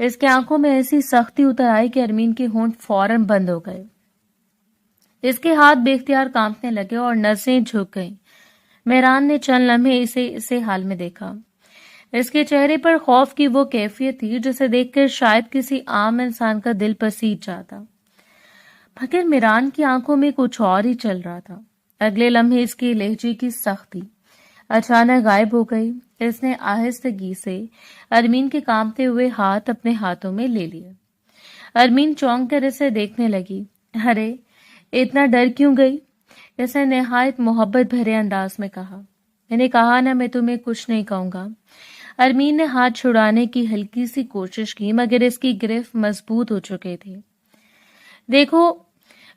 اس کے آنکھوں میں ایسی سختی اتر آئی کہ ارمین کے ہونٹ فوراً بند ہو گئے. اس کے ہاتھ بے اختیار کانپنے لگے اور نسیں جھک گئیں. مہران نے چند لمحے اسے حال میں دیکھا. اس کے چہرے پر خوف کی وہ کیفیت تھی جسے دیکھ کر شاید کسی عام انسان کا دل پسیج جاتا، مگر مہران کی آنکھوں میں کچھ اور ہی چل رہا تھا. اگلے لمحے اس کے لہجے کی سختی اچانک غائب ہو گئی. اس نے آہستگی سے ارمین کے کانپتے ہوئے ہاتھ اپنے ہاتھوں میں لے لیے. ارمین چونک کر اسے دیکھنے لگی. ارے اتنا ڈر کیوں گئی؟ اس نے نہایت محبت بھرے انداز میں کہا. میں نے کہا نا میں تمہیں کچھ نہیں کہوں گا. ارمین نے ہاتھ چھڑانے کی ہلکی سی کوشش کی مگر اس کی گرفت مضبوط ہو چکے تھی. دیکھو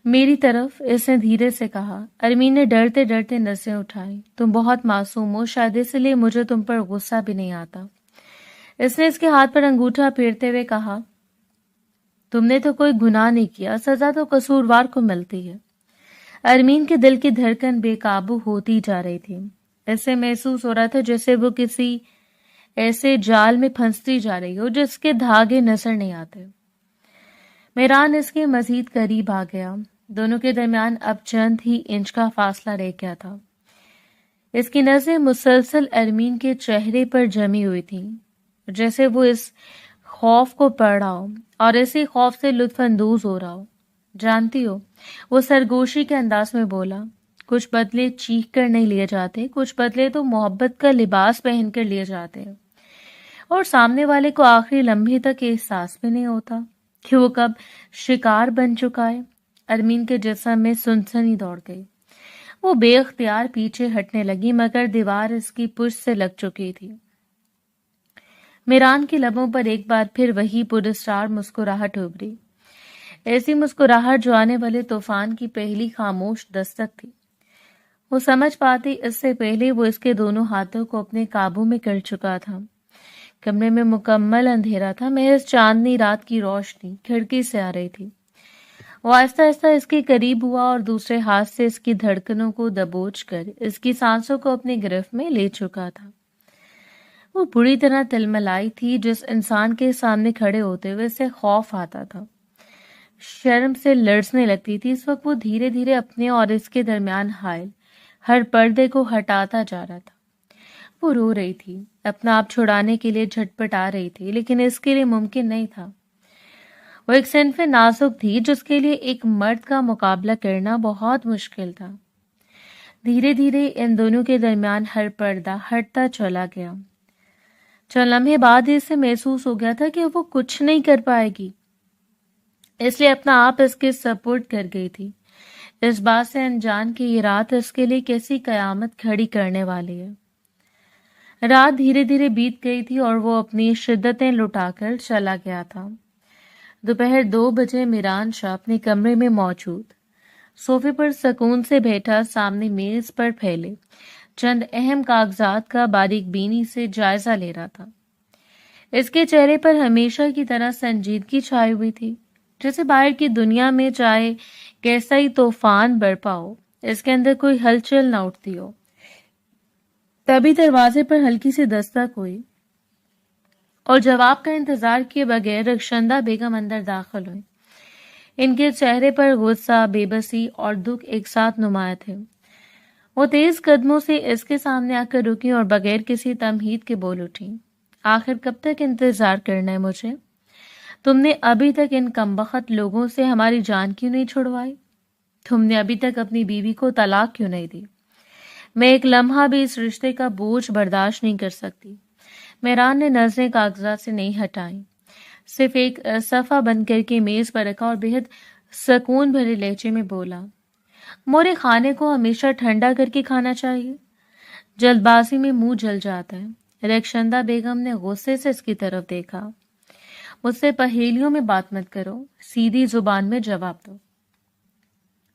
میری طرف، اس نے دھیرے سے کہا. ارمین نے ڈرتے ڈرتے نسیں اٹھائی. تم بہت معصوم ہو، شاید اس لیے مجھے تم پر غصہ بھی نہیں آتا. اس نے اس کے ہاتھ پر انگوٹھا پھیرتے ہوئے کہا. تم نے تو کوئی گناہ نہیں کیا، سزا تو قصوروار کو ملتی ہے. ارمین کے دل کی دھڑکن بے قابو ہوتی جا رہی تھی. اسے محسوس ہو رہا تھا جیسے وہ کسی ایسے جال میں پھنستی جا رہی ہو جس کے دھاگے نظر نہیں آتے. مہران اس کے مزید قریب آ گیا. دونوں کے درمیان اب چند ہی انچ کا فاصلہ رہ گیا تھا. اس کی نظریں مسلسل ارمین کے چہرے پر جمی ہوئی تھیں، جیسے وہ اس خوف کو پڑھ رہا ہو اور اسی خوف سے لطف اندوز ہو رہا ہو. جانتی ہو، وہ سرگوشی کے انداز میں بولا، کچھ بدلے چیخ کر نہیں لیے جاتے، کچھ بدلے تو محبت کا لباس پہن کر لیے جاتے ہیں، اور سامنے والے کو آخری لمحے تک احساس بھی نہیں ہوتا کہ وہ کب شکار بن چکا ہے. ارمین کے جسم میں سنسنی دوڑ گئی. وہ بے اختیار پیچھے ہٹنے لگی مگر دیوار اس کی پشت سے لگ چکی تھی. مہران کے لبوں پر ایک بار پھر وہی پراسرار مسکراہٹ ابھری، ایسی مسکراہٹ جو آنے والے طوفان کی پہلی خاموش دستک تھی. وہ سمجھ پاتی اس سے پہلے وہ اس کے دونوں ہاتھوں کو اپنے قابو میں کر چکا تھا. کمرے میں مکمل اندھیرا تھا. محض چاندنی رات کی روشنی کھڑکی سے آ رہی تھی. وہ آہستہ آہستہ اس کے قریب ہوا اور دوسرے ہاتھ سے اس کی دھڑکنوں کو دبوچ کر اس کی سانسوں کو اپنی گرفت میں لے چکا تھا. وہ بری طرح تلملائی تھی. جس انسان کے سامنے کھڑے ہوتے ہوئے اسے خوف آتا تھا، شرم سے لرزنے لگتی تھی، اس وقت وہ دھیرے دھیرے اپنے اور اس کے درمیان حائل ہر پردے کو ہٹاتا جا رہا تھا. وہ رو رہی تھی، اپنا آپ چھڑانے کے لیے جھٹپٹا رہی تھی، لیکن اس کے لیے ممکن نہیں تھا. وہ ایک صنف نازک تھی جس کے لیے ایک مرد کا مقابلہ کرنا بہت مشکل تھا. دھیرے دھیرے ان دونوں کے درمیان ہر پردہ ہٹتا چلا گیا. چند لمحے بعد اسے محسوس ہو گیا تھا کہ وہ کچھ نہیں کر پائے گی، اس لیے اپنا آپ اس کے سپرد کر گئی تھی، اس بات سے انجان کہ یہ رات اس کے لیے کیسی قیامت کھڑی کرنے والی ہے. رات دھیرے دھیرے بیت گئی تھی اور وہ اپنی شدتیں لٹا کر چلا گیا تھا. دوپہر 2 بجے مہران شاہ اپنے کمرے میں موجود، صوفے پر سکون سے بیٹھا، سامنے میز پر پھیلے چند اہم کاغذات کا باریک بینی سے جائزہ لے رہا تھا. اس کے چہرے پر ہمیشہ کی طرح سنجیدگی چھائی ہوئی تھی، جیسے باہر کی دنیا میں چاہے کیسا ہی طوفان برپا ہو، اس کے اندر کوئی ہلچل نہ اٹھتی ہو. تبھی دروازے پر ہلکی سی دستک ہوئی اور جواب کا انتظار کیے بغیر رخشندہ بیگم اندر داخل ہوئی. ان کے چہرے پر غصہ، بے بسی اور دکھ ایک ساتھ نمایاں تھے. وہ تیز قدموں سے اس کے سامنے آ کر رکی اور بغیر کسی تمہید کے بول اٹھی. آخر کب تک انتظار کرنا ہے مجھے؟ تم نے ابھی تک ان کمبخت لوگوں سے ہماری جان کیوں نہیں چھڑوائی؟ تم نے ابھی تک اپنی بیوی کو طلاق کیوں نہیں دی؟ میں ایک لمحہ بھی اس رشتے کا بوجھ برداشت نہیں کر سکتی. مہران نے نظریں کاغذات سے نہیں ہٹائیں، صرف ایک صفحہ بند کر کے میز پر رکھا اور بےحد سکون بھرے لہجے میں بولا، مورے کھانے کو ہمیشہ ٹھنڈا کر کے کھانا چاہیے، جلد بازی میں منہ جل جاتا ہے. رخشندہ بیگم نے غصے سے اس کی طرف دیکھا. مجھ سے پہیلیوں میں بات مت کرو، سیدھی زبان میں جواب دو.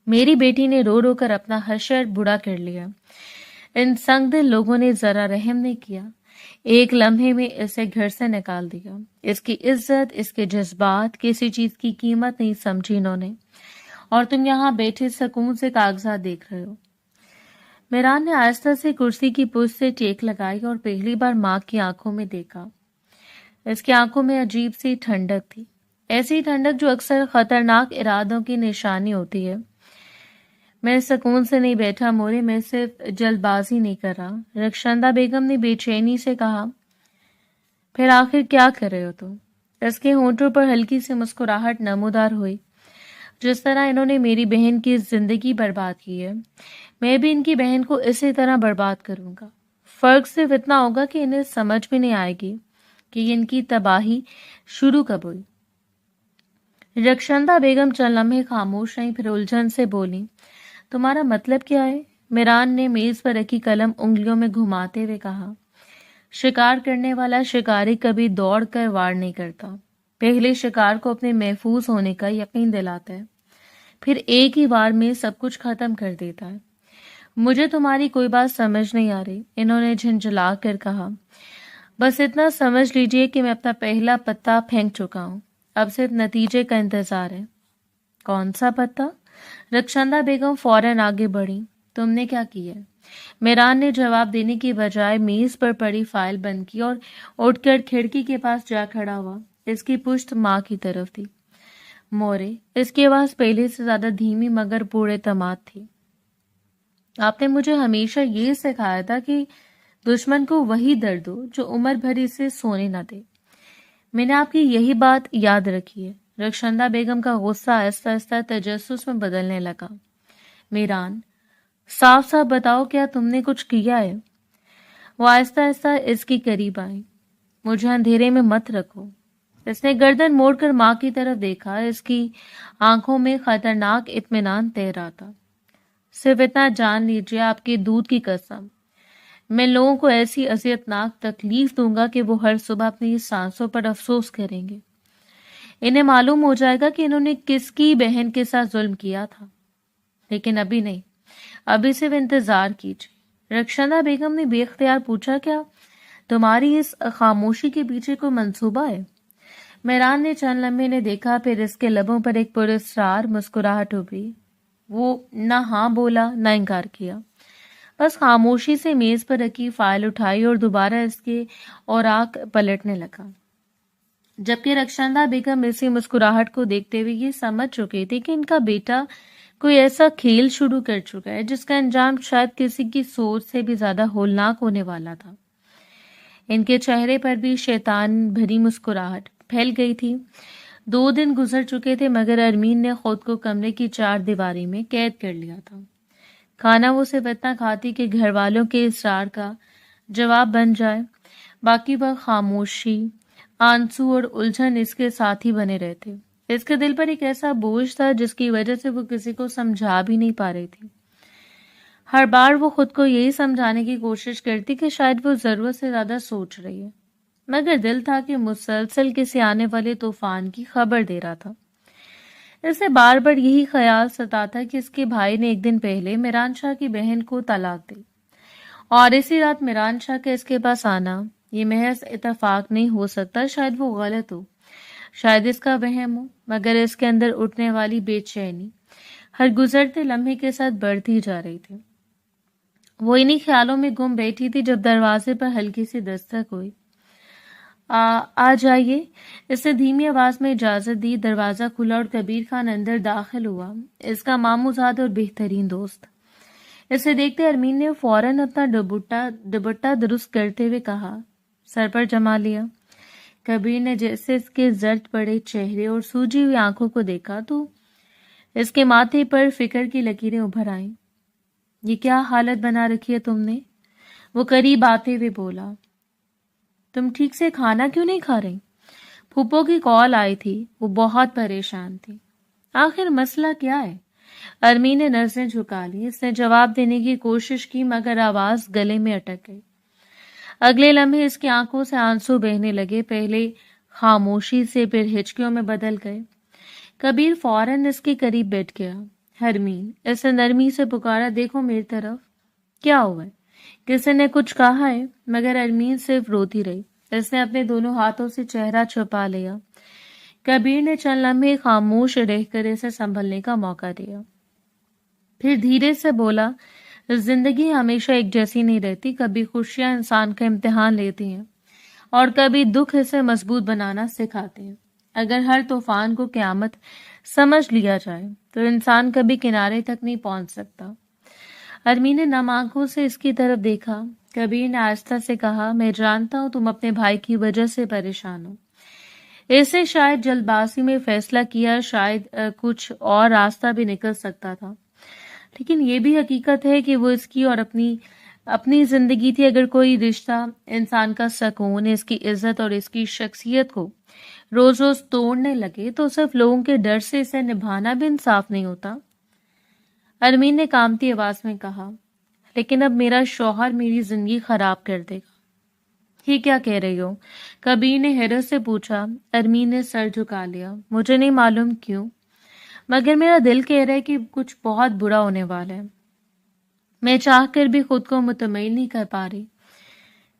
میری بیٹی نے رو رو کر اپنا حشر بڑا کر لیا. ان سنگ دل لوگوں نے ذرا رحم نہیں کیا. ایک لمحے میں اسے گھر سے نکال دیا. اس کی عزت، اس کے جذبات، کسی چیز کی قیمت نہیں سمجھی انہوں نے، اور تم یہاں بیٹھے سکون سے کاغذات دیکھ رہے ہو. مہران نے آہستہ سے کرسی کی پشت سے ٹیک لگائی اور پہلی بار ماں کی آنکھوں میں دیکھا. اس کی آنکھوں میں عجیب سی ٹھنڈک تھی، ایسی ٹھنڈک جو اکثر خطرناک ارادوں کی نشانی ہوتی ہے۔ میں سکون سے نہیں بیٹھا مورے، میں صرف جلد بازی نہیں کر رہا۔ رخشندہ بیگم نے بے چینی سے کہا، پھر آخر کیا کر رہے ہو تم؟ اس کے ہونٹوں پر ہلکی سی مسکراہٹ نمودار ہوئی۔ جس طرح انہوں نے میری بہن کی زندگی برباد کی ہے، میں بھی ان کی بہن کو اسی طرح برباد کروں گا۔ فرق صرف اتنا ہوگا کہ انہیں سمجھ بھی نہیں آئے گی کہ ان کی تباہی شروع کب ہوئی۔ رخشندہ بیگم چند لمحے خاموش رہیں، پھر الجھن سے بولی، تمہارا مطلب کیا ہے؟ میران نے میز پر رکھی قلم انگلیوں میں گھماتے ہوئے کہا، شکار کرنے والا شکاری کبھی دوڑ کر وار نہیں کرتا، پہلے شکار کو اپنے محفوظ ہونے کا یقین دلاتا ہے، پھر ایک ہی وار میں سب کچھ ختم کر دیتا ہے۔ مجھے تمہاری کوئی بات سمجھ نہیں آ رہی، انہوں نے جھنجھلا کر کہا، بس اتنا سمجھ لیجئے کہ میں اپنا پہلا پتا پھینک چکا ہوں، اب صرف نتیجے کا انتظار ہے۔ کون سا پتا؟ رخشندہ بیگم فوراً آگے بڑھی، تم نے کیا کیا ہے؟ میران نے جواب دینے کی بجائے میز پر پڑی فائل بند کی اور اٹھ کر کھڑکی کے پاس جا کھڑا ہوا۔ اس کی پشت ماں کی طرف تھی۔ مورے، اس کی آواز پہلے سے زیادہ دھیمی مگر پورے اعتماد تھی، آپ نے مجھے ہمیشہ یہ سکھایا تھا کہ دشمن کو وہی درد ہو جو عمر بھر اسے سونے نہ دے۔ میں نے آپ کی یہی بات یاد رکھی ہے۔ رخشندہ بیگم کا غصہ آہستہ آہستہ تجسس میں بدلنے لگا۔ میران، صاف صاف بتاؤ، کیا تم نے کچھ کیا ہے؟ وہ آہستہ آہستہ اس کی قریب آئی۔ مجھے اندھیرے میں مت رکھو۔ اس نے گردن موڑ کر ماں کی طرف دیکھا، اس کی آنکھوں میں خطرناک اطمینان تیر رہا تھا۔ صرف اتنا جان لیجیے، آپ کے دودھ کی قسم، میں لوگوں کو ایسی اذیتناک تکلیف دوں گا کہ وہ ہر صبح اپنی سانسوں پر افسوس کریں گے۔ انہیں معلوم ہو جائے گا کہ انہوں نے کس کی بہن کے ساتھ ظلم کیا تھا، لیکن ابھی نہیں، ابھی صرف انتظار کیجیے۔ رخشندہ بیگم نے بے اختیار پوچھا، کیا تمہاری اس خاموشی کے پیچھے کوئی منصوبہ ہے؟ میران نے چند لمحے نے دیکھا، پھر اس کے لبوں پر ایک پراسرار مسکراہٹ ابھری۔ وہ نہ ہاں بولا نہ انکار کیا، بس خاموشی سے میز پر رکھی فائل اٹھائی اور دوبارہ اس کے اوراق پلٹنے لگا، جبکہ رخشندہ بیگم اسی مسکراہٹ کو دیکھتے ہوئے یہ سمجھ چکی تھی کہ ان کا بیٹا کوئی ایسا کھیل شروع کر چکا ہے جس کا انجام شاید کسی کی سوچ سے بھی زیادہ ہولناک ہونے والا تھا۔ ان کے چہرے پر بھی شیطان بھری مسکراہٹ پھیل گئی تھی۔ 2 دن گزر چکے تھے مگر ارمین نے خود کو کمرے کی 4 دیواری میں قید کر لیا تھا۔ کھانا وہ صرف اتنا کھاتی کہ گھر والوں کے اصرار کا جواب بن جائے، باقی وقت خاموشی، آنسو اور الجھن اس کے ساتھ ہی بنے رہتے۔ اس کے دل پر ایک ایسا بوجھ تھا جس کی وجہ سے وہ کسی کو سمجھا بھی نہیں پا رہی تھی۔ ہر بار وہ خود کو یہی سمجھانے کی کوشش کرتی کہ شاید وہ ضرورت سے زیادہ سوچ رہی ہے، مگر دل تھا کہ مسلسل کسی آنے والے طوفان کی خبر دے رہا تھا۔ اسے بار بار یہی خیال ستاتا کہ اس کے بھائی نے ایک دن پہلے میران شاہ کی بہن کو طلاق دی، اور اسی رات میران شاہ کا اس کے پاس آنا یہ محض اتفاق نہیں ہو سکتا، شاید وہ غلط ہو، شاید اس کا وہم ہو، مگر اس کے اندر اٹھنے والی بے چینی ہر گزرتے لمحے کے ساتھ بڑھتی جا رہی تھی۔ وہ انہی خیالوں میں گم بیٹھی تھی جب دروازے پر ہلکی سی دستک ہوئی۔ آ جائیے، اس نے دھیمی آواز میں اجازت دی۔ دروازہ کھلا اور کبیر خان اندر داخل ہوا، اس کا ماموزاد اور بہترین دوست۔ اسے دیکھتے ارمین نے فوراً اپنا دوپٹہ درست کرتے ہوئے کہا، سر پر جما لیا۔ کبیر نے جیسے اس کے زرد پڑے چہرے اور سوجی ہوئی آنکھوں کو دیکھا تو اس کے ماتھے پر فکر کی لکیریں ابھر آئیں۔ یہ کیا حالت بنا رکھی ہے تم نے؟ وہ قریب آتے ہوئے بولا، تم ٹھیک سے کھانا کیوں نہیں کھا رہی؟ پھوپھو کی کال آئی تھی، وہ بہت پریشان تھی۔ آخر مسئلہ کیا ہے؟ ارمین نے نظریں جھکا لی۔ اس نے جواب دینے کی کوشش کی مگر آواز گلے میں اٹک گئی۔ اگلے لمحے اس کی آنکھوں سے آنسو بہنے لگے، پہلے خاموشی سے پھر ہچکیوں میں بدل گئے۔ کبیر فوراً اس کے قریب بیٹھ گیا۔ ارمین، اس نے نرمی سے پکارا، دیکھو میری طرف، کیا ہوا ہے؟ کسی نے کچھ کہا ہے؟ مگر ارمین صرف روتی رہی۔ اس نے اپنے دونوں ہاتھوں سے چہرہ چھپا لیا۔ کبیر نے چند لمحے خاموش رہ کر اسے سنبھلنے کا موقع دیا، پھر دھیرے سے بولا، زندگی ہمیشہ ایک جیسی نہیں رہتی، کبھی خوشیاں انسان کا امتحان لیتی ہیں اور کبھی دکھ اسے مضبوط بنانا سکھاتے ہیں۔ اگر ہر طوفان کو قیامت سمجھ لیا جائے تو انسان کبھی کنارے تک نہیں پہنچ سکتا۔ ارمین نے نم آنکھوں سے اس کی طرف دیکھا۔ کبیر نے آہستہ سے کہا، میں جانتا ہوں تم اپنے بھائی کی وجہ سے پریشان ہو۔ اسے شاید جلد بازی میں فیصلہ کیا، شاید کچھ اور راستہ بھی نکل سکتا تھا، لیکن یہ بھی حقیقت ہے کہ وہ اس کی اور اپنی زندگی تھی۔ اگر کوئی رشتہ انسان کا سکون، اس کی عزت اور اس کی شخصیت کو روز روز توڑنے لگے تو صرف لوگوں کے ڈر سے اسے نبھانا بھی انصاف نہیں ہوتا۔ ارمین نے کامتی آواز میں کہا، لیکن اب میرا شوہر میری زندگی خراب کر دے گا۔ یہ کیا کہہ رہی ہو؟ کبیر نے حیرت سے پوچھا۔ ارمین نے سر جھکا لیا۔ مجھے نہیں معلوم کیوں، مگر میرا دل کہہ رہا ہے کہ کچھ بہت برا ہونے والا ہے۔ میں چاہ کر بھی خود کو مطمئن نہیں کر پا رہی۔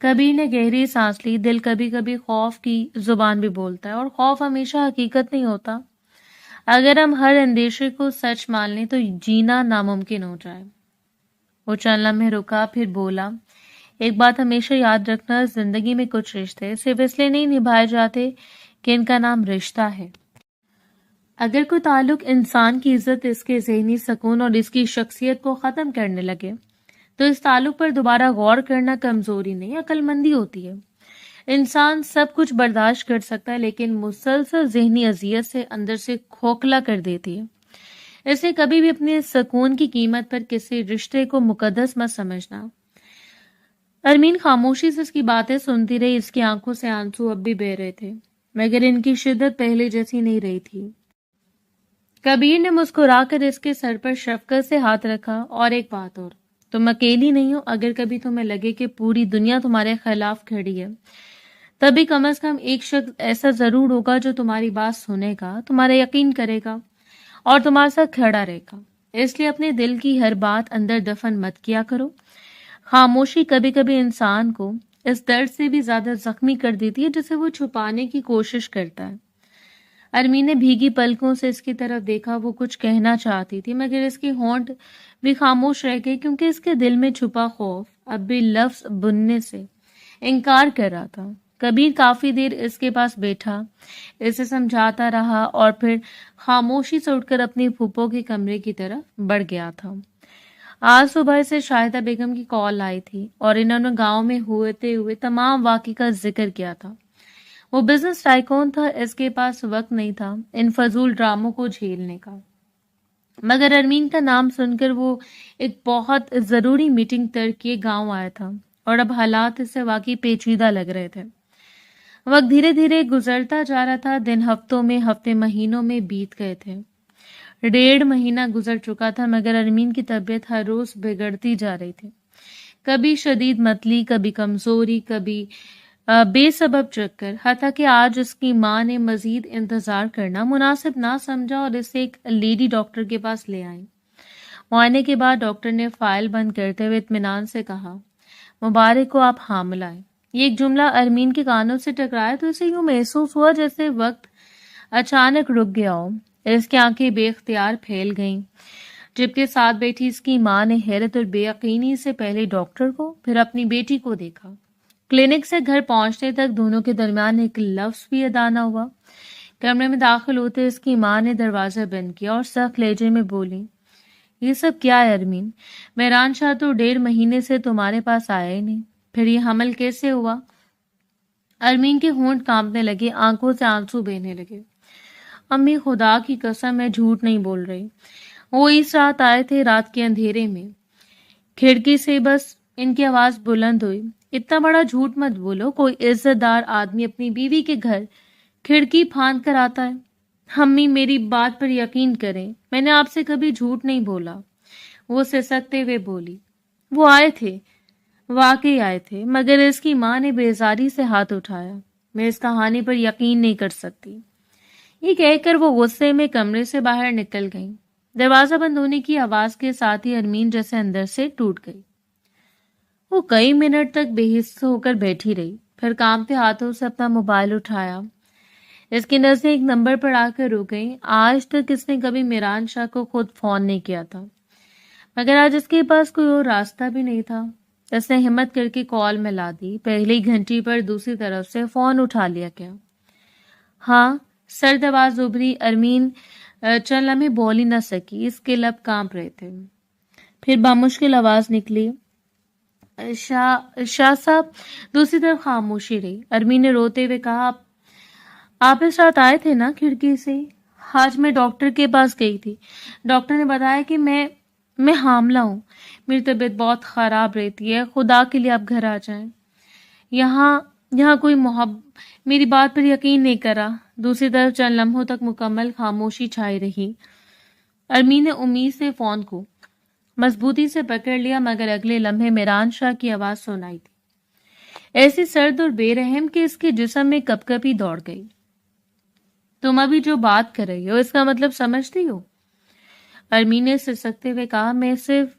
کبیر نے گہری سانس لی۔ دل کبھی کبھی خوف کی زبان بھی بولتا ہے، اور خوف ہمیشہ حقیقت نہیں ہوتا۔ اگر ہم ہر اندیشے کو سچ مان لیں تو جینا ناممکن ہو جائے۔ وہ چند لمحے رکا، پھر بولا، ایک بات ہمیشہ یاد رکھنا، زندگی میں کچھ رشتے صرف اس لیے نہیں نبھائے جاتے کہ ان کا نام رشتہ ہے۔ اگر کوئی تعلق انسان کی عزت، اس کے ذہنی سکون اور اس کی شخصیت کو ختم کرنے لگے تو اس تعلق پر دوبارہ غور کرنا کمزوری نہیں، عقل مندی ہوتی ہے۔ انسان سب کچھ برداشت کر سکتا ہے، لیکن مسلسل ذہنی اذیت سے اندر سے کھوکھلا کر دیتی ہے۔ اسے کبھی بھی اپنے سکون کی قیمت پر کسی رشتے کو مقدس مت سمجھنا۔ ارمین خاموشی سے اس کی باتیں سنتی رہی۔ اس کی آنکھوں سے آنسو اب بھی بہہ رہے تھے، مگر ان کی شدت پہلے جیسی نہیں رہی تھی۔ کبیر نے مسکرا کر اس کے سر پر شفقت سے ہاتھ رکھا، اور ایک بات اور، تم اکیلی نہیں ہو۔ اگر کبھی تمہیں لگے کہ پوری دنیا تمہارے خلاف کھڑی ہے، تبھی کم از کم ایک شخص ایسا ضرور ہوگا جو تمہاری بات سنے گا، تمہارا یقین کرے گا اور تمہارے ساتھ کھڑا رہے گا۔ اس لیے اپنے دل کی ہر بات اندر دفن مت کیا کرو۔ خاموشی کبھی کبھی انسان کو اس درد سے بھی زیادہ زخمی کر دیتی ہے جسے وہ چھپانے کی کوشش کرتا ہے۔ ارمین نے بھیگی پلکوں سے اس کی طرف دیکھا۔ وہ کچھ کہنا چاہتی تھی، مگر اس کے ہونٹ بھی خاموش رہ گئے، کیونکہ اس کے دل میں چھپا خوف اب بھی لفظ بننے سے انکار کر رہا تھا۔ کبیر کافی دیر اس کے پاس بیٹھا، اسے سمجھاتا رہا، اور پھر خاموشی سے اٹھ کر اپنی پھوپھو کے کمرے کی طرف بڑھ گیا تھا۔ آج صبح سے شاہدہ بیگم کی کال آئی تھی، اور انہوں نے گاؤں میں ہوتے ہوئے تمام واقعے کا ذکر کیا تھا۔ وہ بزنس ٹائکون تھا، اس کے پاس وقت نہیں تھا ان فضول ڈراموں کو جھیلنے کا، مگر ارمین کا نام سن کر وہ ایک بہت ضروری میٹنگ ترک کیے گاؤں آیا تھا، اور اب حالات اسے واقعی پیچیدہ لگ رہے تھے۔ وقت دھیرے دھیرے گزرتا جا رہا تھا، دن ہفتوں میں، ہفتے مہینوں میں بیت گئے تھے۔ 1.5 مہینہ گزر چکا تھا، مگر ارمین کی طبیعت ہر روز بگڑتی جا رہی تھی۔ کبھی شدید متلی، کبھی کمزوری، کبھی بے سبب چکر، حتیٰ کہ آج اس کی ماں نے مزید انتظار کرنا مناسب نہ سمجھا اور اسے ایک لیڈی ڈاکٹر کے پاس لے آئی۔ معائنے کے بعد ڈاکٹر نے فائل بند کرتے ہوئے اطمینان سے کہا، مبارک ہو، آپ حاملہ ہیں۔ یہ ایک جملہ ارمین کے کانوں سے ٹکرایا تو اسے یوں محسوس ہوا جیسے وقت اچانک رک گیا ہو۔ اس کی آنکھیں بے اختیار پھیل گئیں، جبکہ ساتھ بیٹھی اس کی ماں نے حیرت اور بے یقینی سے پہلے ڈاکٹر کو، پھر اپنی بیٹی کو دیکھا۔ کلینک سے گھر پہنچنے تک دونوں کے درمیان ایک لفظ بھی ادا نہ ہوا۔ کمرے میں داخل ہوتے اس کی ماں نے دروازہ بند کیا اور سخت لہجے میں بولی، یہ سب کیا ہے ارمین؟ مہران شاہ تو 1.5 مہینے سے تمہارے پاس آیا ہی نہیں، پھر یہ حمل کیسے ہوا؟ ارمین کے ہونٹ کانپنے لگے، آنکھوں سے آنسو بہنے لگے۔ امی، خدا کی قسم میں جھوٹ نہیں بول رہی، وہ اس رات آئے تھے، رات کے اندھیرے میں۔ کھڑکی سے بس ان کی آواز بلند ہوئی، اتنا بڑا جھوٹ مت بولو، کوئی عزت دار آدمی اپنی بیوی کے گھر کھڑکی پھاند کر آتا ہے؟ امی، میری بات پر یقین کریں، میں نے آپ سے کبھی جھوٹ نہیں بولا، وہ سسکتے ہوئے بولی۔ وہ آئے تھے، واقعی آئے تھے، مگر اس کی ماں نے بیزاری سے ہاتھ اٹھایا۔ میں اس کہانی پر یقین نہیں کر سکتی، یہ کہہ کر وہ غصے میں کمرے سے باہر نکل گئیں۔ دروازہ بند ہونے کی آواز کے ساتھ ہی ارمین جیسے اندر سے ٹوٹ گئی۔ وہ کئی منٹ تک بے حس ہو کر بیٹھی رہی، پھر کانپتے ہاتھوں سے اپنا موبائل اٹھایا، اس کی نظریں ایک نمبر پر آ کر رک گئیں۔ آج تک اس نے کبھی مہران شاہ کو خود فون نہیں کیا تھا، مگر آج اس کے پاس کوئی اور راستہ بھی نہیں تھا۔ اس نے ہمت کر کے کال ملا دی. پہلی گھنٹی پر دوسری طرف سے فون اٹھا لیا گیا. ہاں. سرد آواز ابھری. ارمین چند لمحے بول ہی نہ سکی، اس کے لب کانپ رہے تھے. پھر بامشکل آواز نکلی، شاہ صاحب. دوسری طرف خاموشی رہی. ارمین نے روتے ہوئے کہا، آپ اس رات آئے تھے نا کھڑکی سے؟ آج میں ڈاکٹر کے پاس گئی تھی. ڈاکٹر نے بتایا کہ میں حاملہ ہوں. میری طبیعت بہت خراب رہتی ہے. خدا کے لیے آپ گھر آ جائیں. یہاں کوئی میری بات پر یقین نہیں کرا. دوسری طرف چند لمحوں تک مکمل خاموشی چھائی رہی. ارمین نے امید سے فون کو مضبوطی سے پکڑ لیا، مگر اگلے لمحے میران شاہ کی آواز سنائی تھی، ایسی سرد اور بے رحم کہ اس کے جسم میں کپ کپی دوڑ گئی. تم ابھی جو بات کر رہی ہو اس کا مطلب سمجھتی ہو؟ ارمین نے سسکتے ہوئے کہا، میں صرف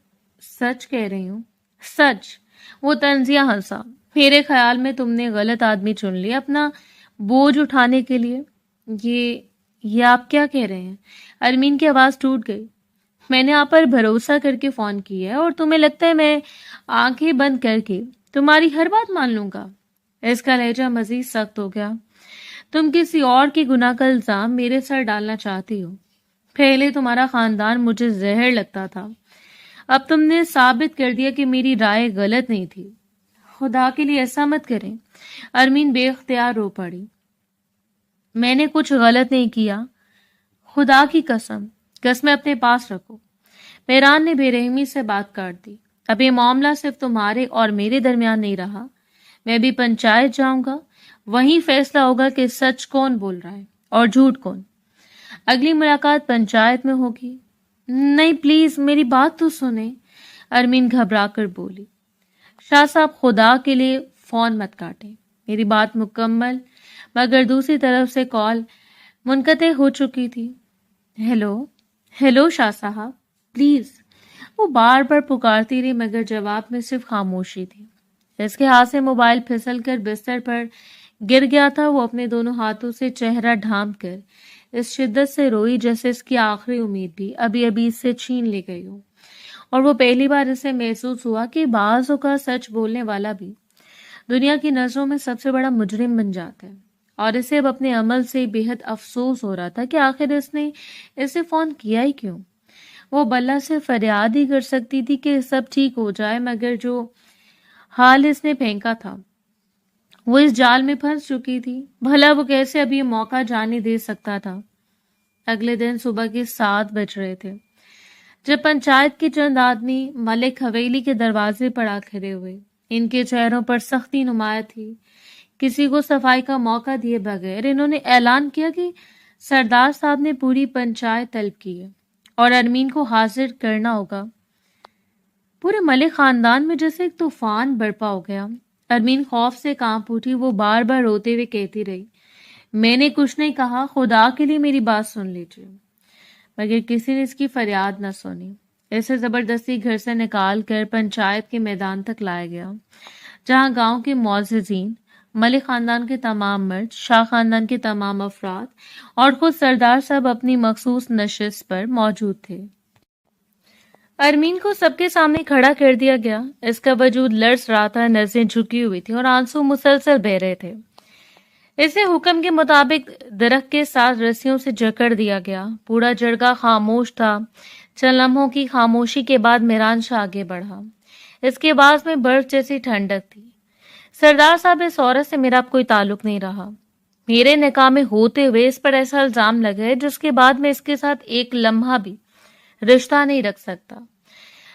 سچ کہہ رہی ہوں. سچ؟ وہ طنزیہ ہنسا. میرے خیال میں تم نے غلط آدمی چن لیا اپنا بوجھ اٹھانے کے لیے. یہ آپ کیا کہہ رہے ہیں؟ ارمین کی آواز ٹوٹ گئی. میں نے آپ پر بھروسہ کر کے فون کیا ہے، اور تمہیں لگتا ہے میں آنکھیں بند کر کے تمہاری ہر بات مان لوں گا؟ اس کا لہجہ مزید سخت ہو گیا. تم کسی اور کی گناہ کا الزام میرے سر ڈالنا چاہتی ہو. پہلے تمہارا خاندان مجھے زہر لگتا تھا، اب تم نے ثابت کر دیا کہ میری رائے غلط نہیں تھی. خدا کے لیے ایسا مت کریں. ارمین بے اختیار رو پڑی. میں نے کچھ غلط نہیں کیا، خدا کی قسمیں اپنے پاس رکھو. میران نے بے رحمی سے بات کاٹ دی. اب یہ معاملہ صرف تمہارے اور میرے درمیان نہیں رہا. میں بھی پنچایت جاؤں گا، وہیں فیصلہ ہوگا کہ سچ کون بول رہا ہے اور جھوٹ کون. اگلی ملاقات پنچایت میں ہوگی. نہیں پلیز میری بات تو سنیں. ارمین گھبرا کر بولی. شاہ صاحب خدا کے لیے فون مت کاٹیں، میری بات مکمل. مگر دوسری طرف سے کال منقطع ہو چکی تھی. ہیلو شاہ صاحب پلیز. وہ بار بار پکارتی رہی، مگر جواب میں صرف خاموشی تھی. اس کے ہاتھ سے موبائل پھسل کر بستر پر گر گیا تھا. وہ اپنے دونوں ہاتھوں سے چہرہ ڈھانپ کر اس شدت سے روئی جیسے اس کی آخری امید بھی ابھی اس سے چھین لی گئی ہو. اور وہ پہلی بار اسے محسوس ہوا کہ بعض اوقات سچ بولنے والا بھی دنیا کی نظروں میں سب سے بڑا مجرم بن جاتا ہے. اور اسے اب اپنے عمل سے بے حد افسوس ہو رہا تھا کہ آخر اس نے اسے فون کیا ہی کیوں. وہ بلّہ سے فریاد ہی کر سکتی تھی کہ سب ٹھیک ہو جائے، مگر جو حال اس نے پھینکا تھا وہ اس جال میں پھنس چکی تھی. بھلا وہ کیسے اب یہ موقع جانے دے سکتا تھا؟ اگلے دن صبح کے 7 بج رہے تھے جب پنچایت کے چند آدمی ملک حویلی کے دروازے پر آ کھڑے ہوئے. ان کے چہروں پر سختی نمایاں تھی. کسی کو صفائی کا موقع دیے بغیر انہوں نے اعلان کیا کہ سردار صاحب نے پوری پنچایت طلب کی ہے اور ارمین کو حاضر کرنا ہوگا. پورے ملک خاندان میں جیسے ایک طوفان برپا ہو گیا. ارمین خوف سے کانپ اٹھی. وہ بار بار روتے ہوئے کہتی رہی، میں نے کچھ نہیں کہا، خدا کے لیے میری بات سن لیجیے. مگر کسی نے اس کی فریاد نہ سنی. اسے زبردستی گھر سے نکال کر پنچایت کے میدان تک لایا گیا، جہاں گاؤں کے معززین، ملک خاندان کے تمام مرد، شاہ خاندان کے تمام افراد اور خود سردار صاحب اپنی مخصوص نشست پر موجود تھے. ارمین کو سب کے سامنے کھڑا کر دیا گیا. اس کا وجود لرز رہا تھا، نظریں جھکی ہوئی تھی اور آنسو مسلسل بہہ رہے تھے. اسے حکم کے مطابق درخت کے ساتھ رسیوں سے جکڑ دیا گیا. پورا جرگہ خاموش تھا. چند لمحوں کی خاموشی کے بعد میران شاہ آگے بڑھا. اس کے آواز میں برف جیسی ٹھنڈک تھی. سردار صاحب، اس عورت سے میرا اب کوئی تعلق نہیں رہا. میرے نکاح میں ہوتے ہوئے اس پر ایسا الزام لگا ہے جس کے بعد میں اس کے ساتھ ایک لمحہ بھی رشتہ نہیں رکھ سکتا.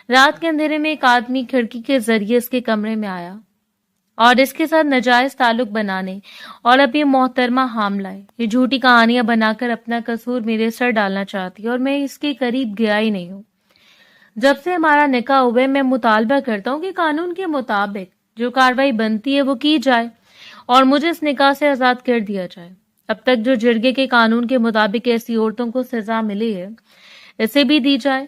رات کے اندھیرے میں ایک آدمی کھڑکی کے ذریعے اس کے کمرے میں آیا اور اس کے ساتھ ناجائز تعلق بنانے اور اب یہ محترمہ حاملہ ہے، یہ جھوٹی کہانیاں بنا کر اپنا قصور میرے سر ڈالنا چاہتی ہے، اور میں اس کے قریب گیا ہی نہیں ہوں. جب سے ہمارا نکاح ہوا ہے میں مطالبہ کرتا ہوں کہ قانون کے مطابق جو کارروائی بنتی ہے وہ کی جائے اور مجھے اس نکاح سے آزاد کر دیا جائے. اب تک جو جرگے کے قانون کے مطابق ایسی عورتوں کو سزا ملی ہے اسے بھی دی جائے.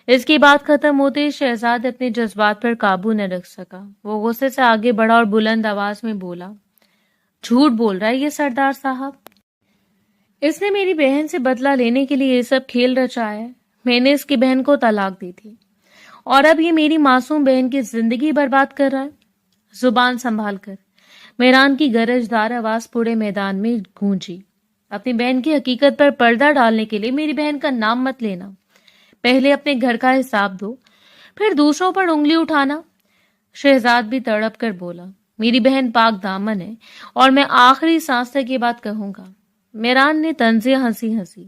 اس کی بات ختم ہوتے ہی شہزاد اپنے جذبات پر قابو نہ رکھ سکا. وہ غصے سے آگے بڑھا اور بلند آواز میں بولا، جھوٹ بول رہا ہے یہ سردار صاحب. اس نے میری بہن سے بدلہ لینے کے لیے یہ سب کھیل رچا ہے. میں نے اس کی بہن کو طلاق دی تھی اور اب یہ میری معصوم بہن کی زندگی برباد کر رہا ہے. زبان سنبھال کر. میران کی گرجدار آواز پورے میدان میں گونجی. اپنی بہن کی حقیقت پر پردہ ڈالنے کے لیے میری بہن کا نام مت لینا. پہلے اپنے گھر کا حساب دو، پھر دوسروں پر انگلی اٹھانا. شہزاد بھی تڑپ کر بولا، میری بہن پاک دامن ہے اور میں آخری سانس تک یہ بات کہوں گا. میران نے طنزیہ ہنسی.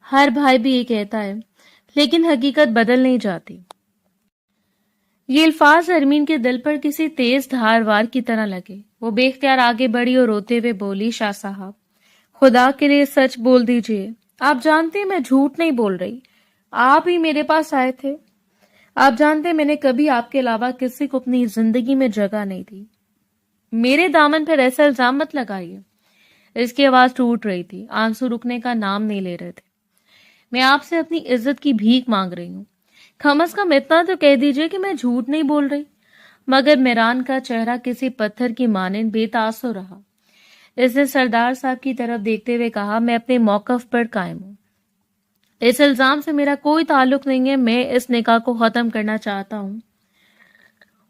ہر بھائی بھی یہ کہتا ہے، لیکن حقیقت بدل نہیں جاتی. یہ الفاظ ارمین کے دل پر کسی تیز دھار وار کی طرح لگے. وہ بے اختیار آگے بڑھی اور روتے ہوئے بولی، شاہ صاحب خدا کے لیے سچ بول دیجئے. آپ جانتے میں جھوٹ نہیں بول رہی. آپ ہی میرے پاس آئے تھے. آپ جانتے میں نے کبھی آپ کے علاوہ کسی کو اپنی زندگی میں جگہ نہیں دی. میرے دامن پر ایسا الزام مت لگائیے. اس کی آواز ٹوٹ رہی تھی. آنسو رکنے کا نام نہیں لے رہے تھے. میں آپ سے اپنی عزت کی بھیک مانگ رہی ہوں. کم از کم اتنا تو کہہ دیجئے کہ میں جھوٹ نہیں بول رہی. مگر میران کا چہرہ کسی پتھر کی مانند بے تاثر رہا. اس نے سردار صاحب کی طرف دیکھتے ہوئے کہا، میں اپنے موقف پر قائم ہوں. اس الزام سے میرا کوئی تعلق نہیں ہے. میں اس نکاح کو ختم کرنا چاہتا ہوں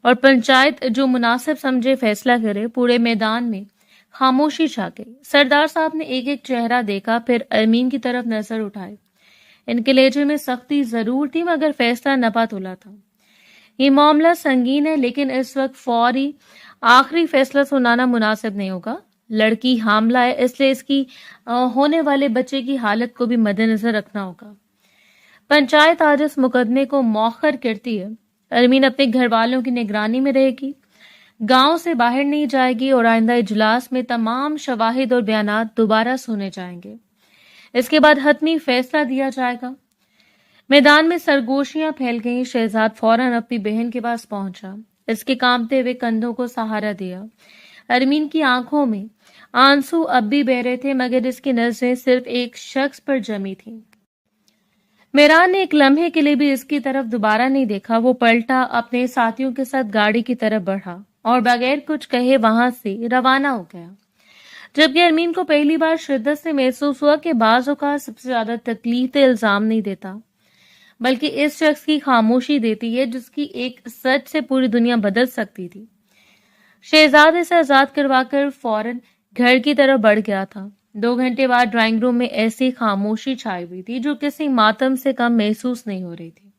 اور پنچایت جو مناسب سمجھے فیصلہ کرے. پورے میدان میں خاموشی چھا گئی. سردار صاحب نے ایک ایک چہرہ دیکھا، پھر ارمین کی طرف نظر اٹھائی. ان کے لہجے میں سختی ضرور تھی مگر فیصلہ نپا تولا تھا. یہ معاملہ سنگین ہے، لیکن اس وقت فوری آخری فیصلہ سنانا مناسب نہیں ہوگا. لڑکی حاملہ ہے، اس لیے اس کی ہونے والے بچے کی حالت کو بھی مد نظر رکھنا ہوگا. پنچایت آج اس مقدمے کو مؤخر کرتی ہے. ارمین اپنے گھر والوں کی نگرانی میں رہے گی، گاؤں سے باہر نہیں جائے گی اور آئندہ اجلاس میں تمام شواہد اور بیانات دوبارہ سنے جائیں گے. اس کے بعد حتمی فیصلہ دیا جائے گا. میدان میں سرگوشیاں پھیل گئیں. شہزاد فوراً اپنی بہن کے پاس پہنچا. اس کے کانپتے ہوئے کندھوں کو سہارا دیا. ارمین کی آنکھوں میں آنسو اب بھی بہ رہے تھے مگر اس کی نظریں صرف ایک شخص پر جمی تھیں. میران نے ایک لمحے کے لیے بھی اس کی طرف دوبارہ نہیں دیکھا. وہ پلٹا، اپنے ساتھیوں کے ساتھ گاڑی کی طرف بڑھا اور بغیر کچھ کہے وہاں سے روانہ ہو گیا. جبکہ ارمین کو پہلی بار شدت سے محسوس ہوا کہ بعض اوقات سب سے زیادہ تکلیف الزام نہیں دیتا بلکہ اس شخص کی خاموشی دیتی ہے جس کی ایک سچ سے پوری دنیا بدل سکتی تھی. شہزاد اسے آزاد کروا کر فوراً گھر کی طرف بڑھ گیا تھا. 2 گھنٹے بعد ڈرائنگ روم میں ایسی خاموشی چھائی ہوئی تھی جو کسی ماتم سے کم محسوس نہیں ہو رہی تھی.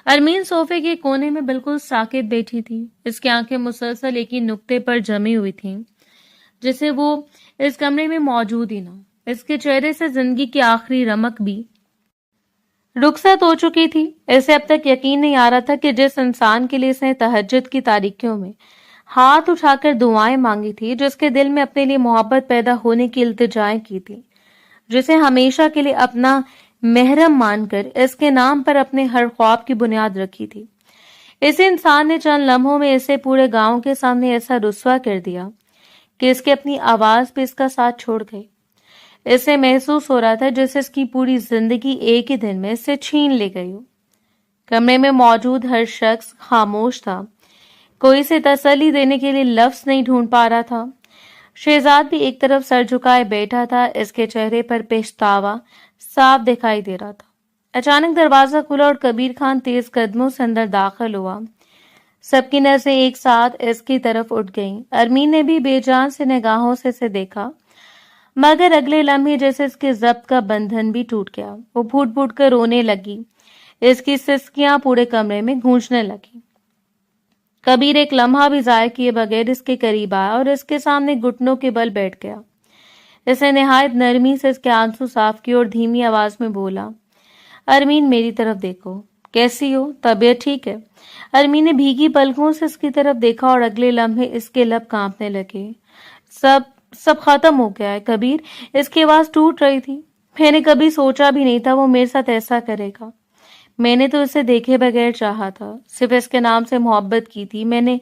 ارمین صوفے کے کونے میں بالکل ساکت بیٹھی تھی. اس کی آنکھیں مسلسل ایک ہی نقطے پر جمی ہوئی تھیں جسے وہ اس کمرے میں موجود ہی نہ. اس کے چہرے سے زندگی کی آخری رمق بھی رخصت ہو چکی تھی. اسے اب تک یقین نہیں آ رہا تھا کہ جس انسان کے لیے اس نے تہجد کی تاریکیوں میں ہاتھ اٹھا کر دعائیں مانگی تھی، جس کے دل میں اپنے لیے محبت پیدا ہونے کی التجائیں کی تھی، جسے ہمیشہ کے لیے اپنا محرم مان کر اس کے نام پر اپنے ہر خواب کی بنیاد رکھی تھی، اس انسان نے چند لمحوں میں اسے پورے گاؤں کے سامنے ایسا رسوا کر دیا کہ اس کے اپنی آواز پہ اس کا ساتھ چھوڑ گئی. اسے محسوس ہو رہا تھا جیسے اس کی پوری زندگی ایک ہی دن میں اس سے چھین لی گئی ہو. کمرے میں موجود ہر شخص خاموش تھا. کوئی اسے تسلی دینے کے لیے لفظ نہیں ڈھونڈ پا رہا تھا. شہزاد بھی ایک طرف سر جھکائے بیٹھا تھا. اس کے چہرے پر پچھتاوا صاف دکھائی دے رہا تھا. اچانک دروازہ کھلا اور کبیر خان تیز قدموں سے اندر داخل ہوا. سب کی نظریں ایک ساتھ اس کی طرف اٹھ گئیں. ارمین نے بھی بے جان سے نگاہوں سے اسے دیکھا مگر اگلے لمحے جیسے اس کے ضبط کا بندھن بھی ٹوٹ گیا. وہ پھوٹ پھوٹ کر رونے لگی. اس کی سسکیاں پورے کمرے میں گونجنے لگی. کبیر ایک لمحہ بھی ضائع کیے بغیر اس کے قریب آیا اور اس کے سامنے گھٹنوں کے بل بیٹھ گیا. اس نے نہایت نرمی سے اس کے آنسو صاف کیے اور دھیمی آواز میں بولا، ارمین میری طرف دیکھو. کیسی ہو؟ طبیعت ٹھیک ہے؟ ارمین نے بھیگی پلکوں سے اس کی طرف دیکھا اور اگلے لمحے اس کے لب کانپنے لگے. سب ختم ہو گیا ہے کبیر. اس کی آواز ٹوٹ رہی تھی. میں نے کبھی سوچا بھی نہیں تھا وہ میرے ساتھ ایسا کرے گا. میں نے تو اسے دیکھے بغیر چاہا تھا، صرف اس کے نام سے محبت کی تھی. میں نے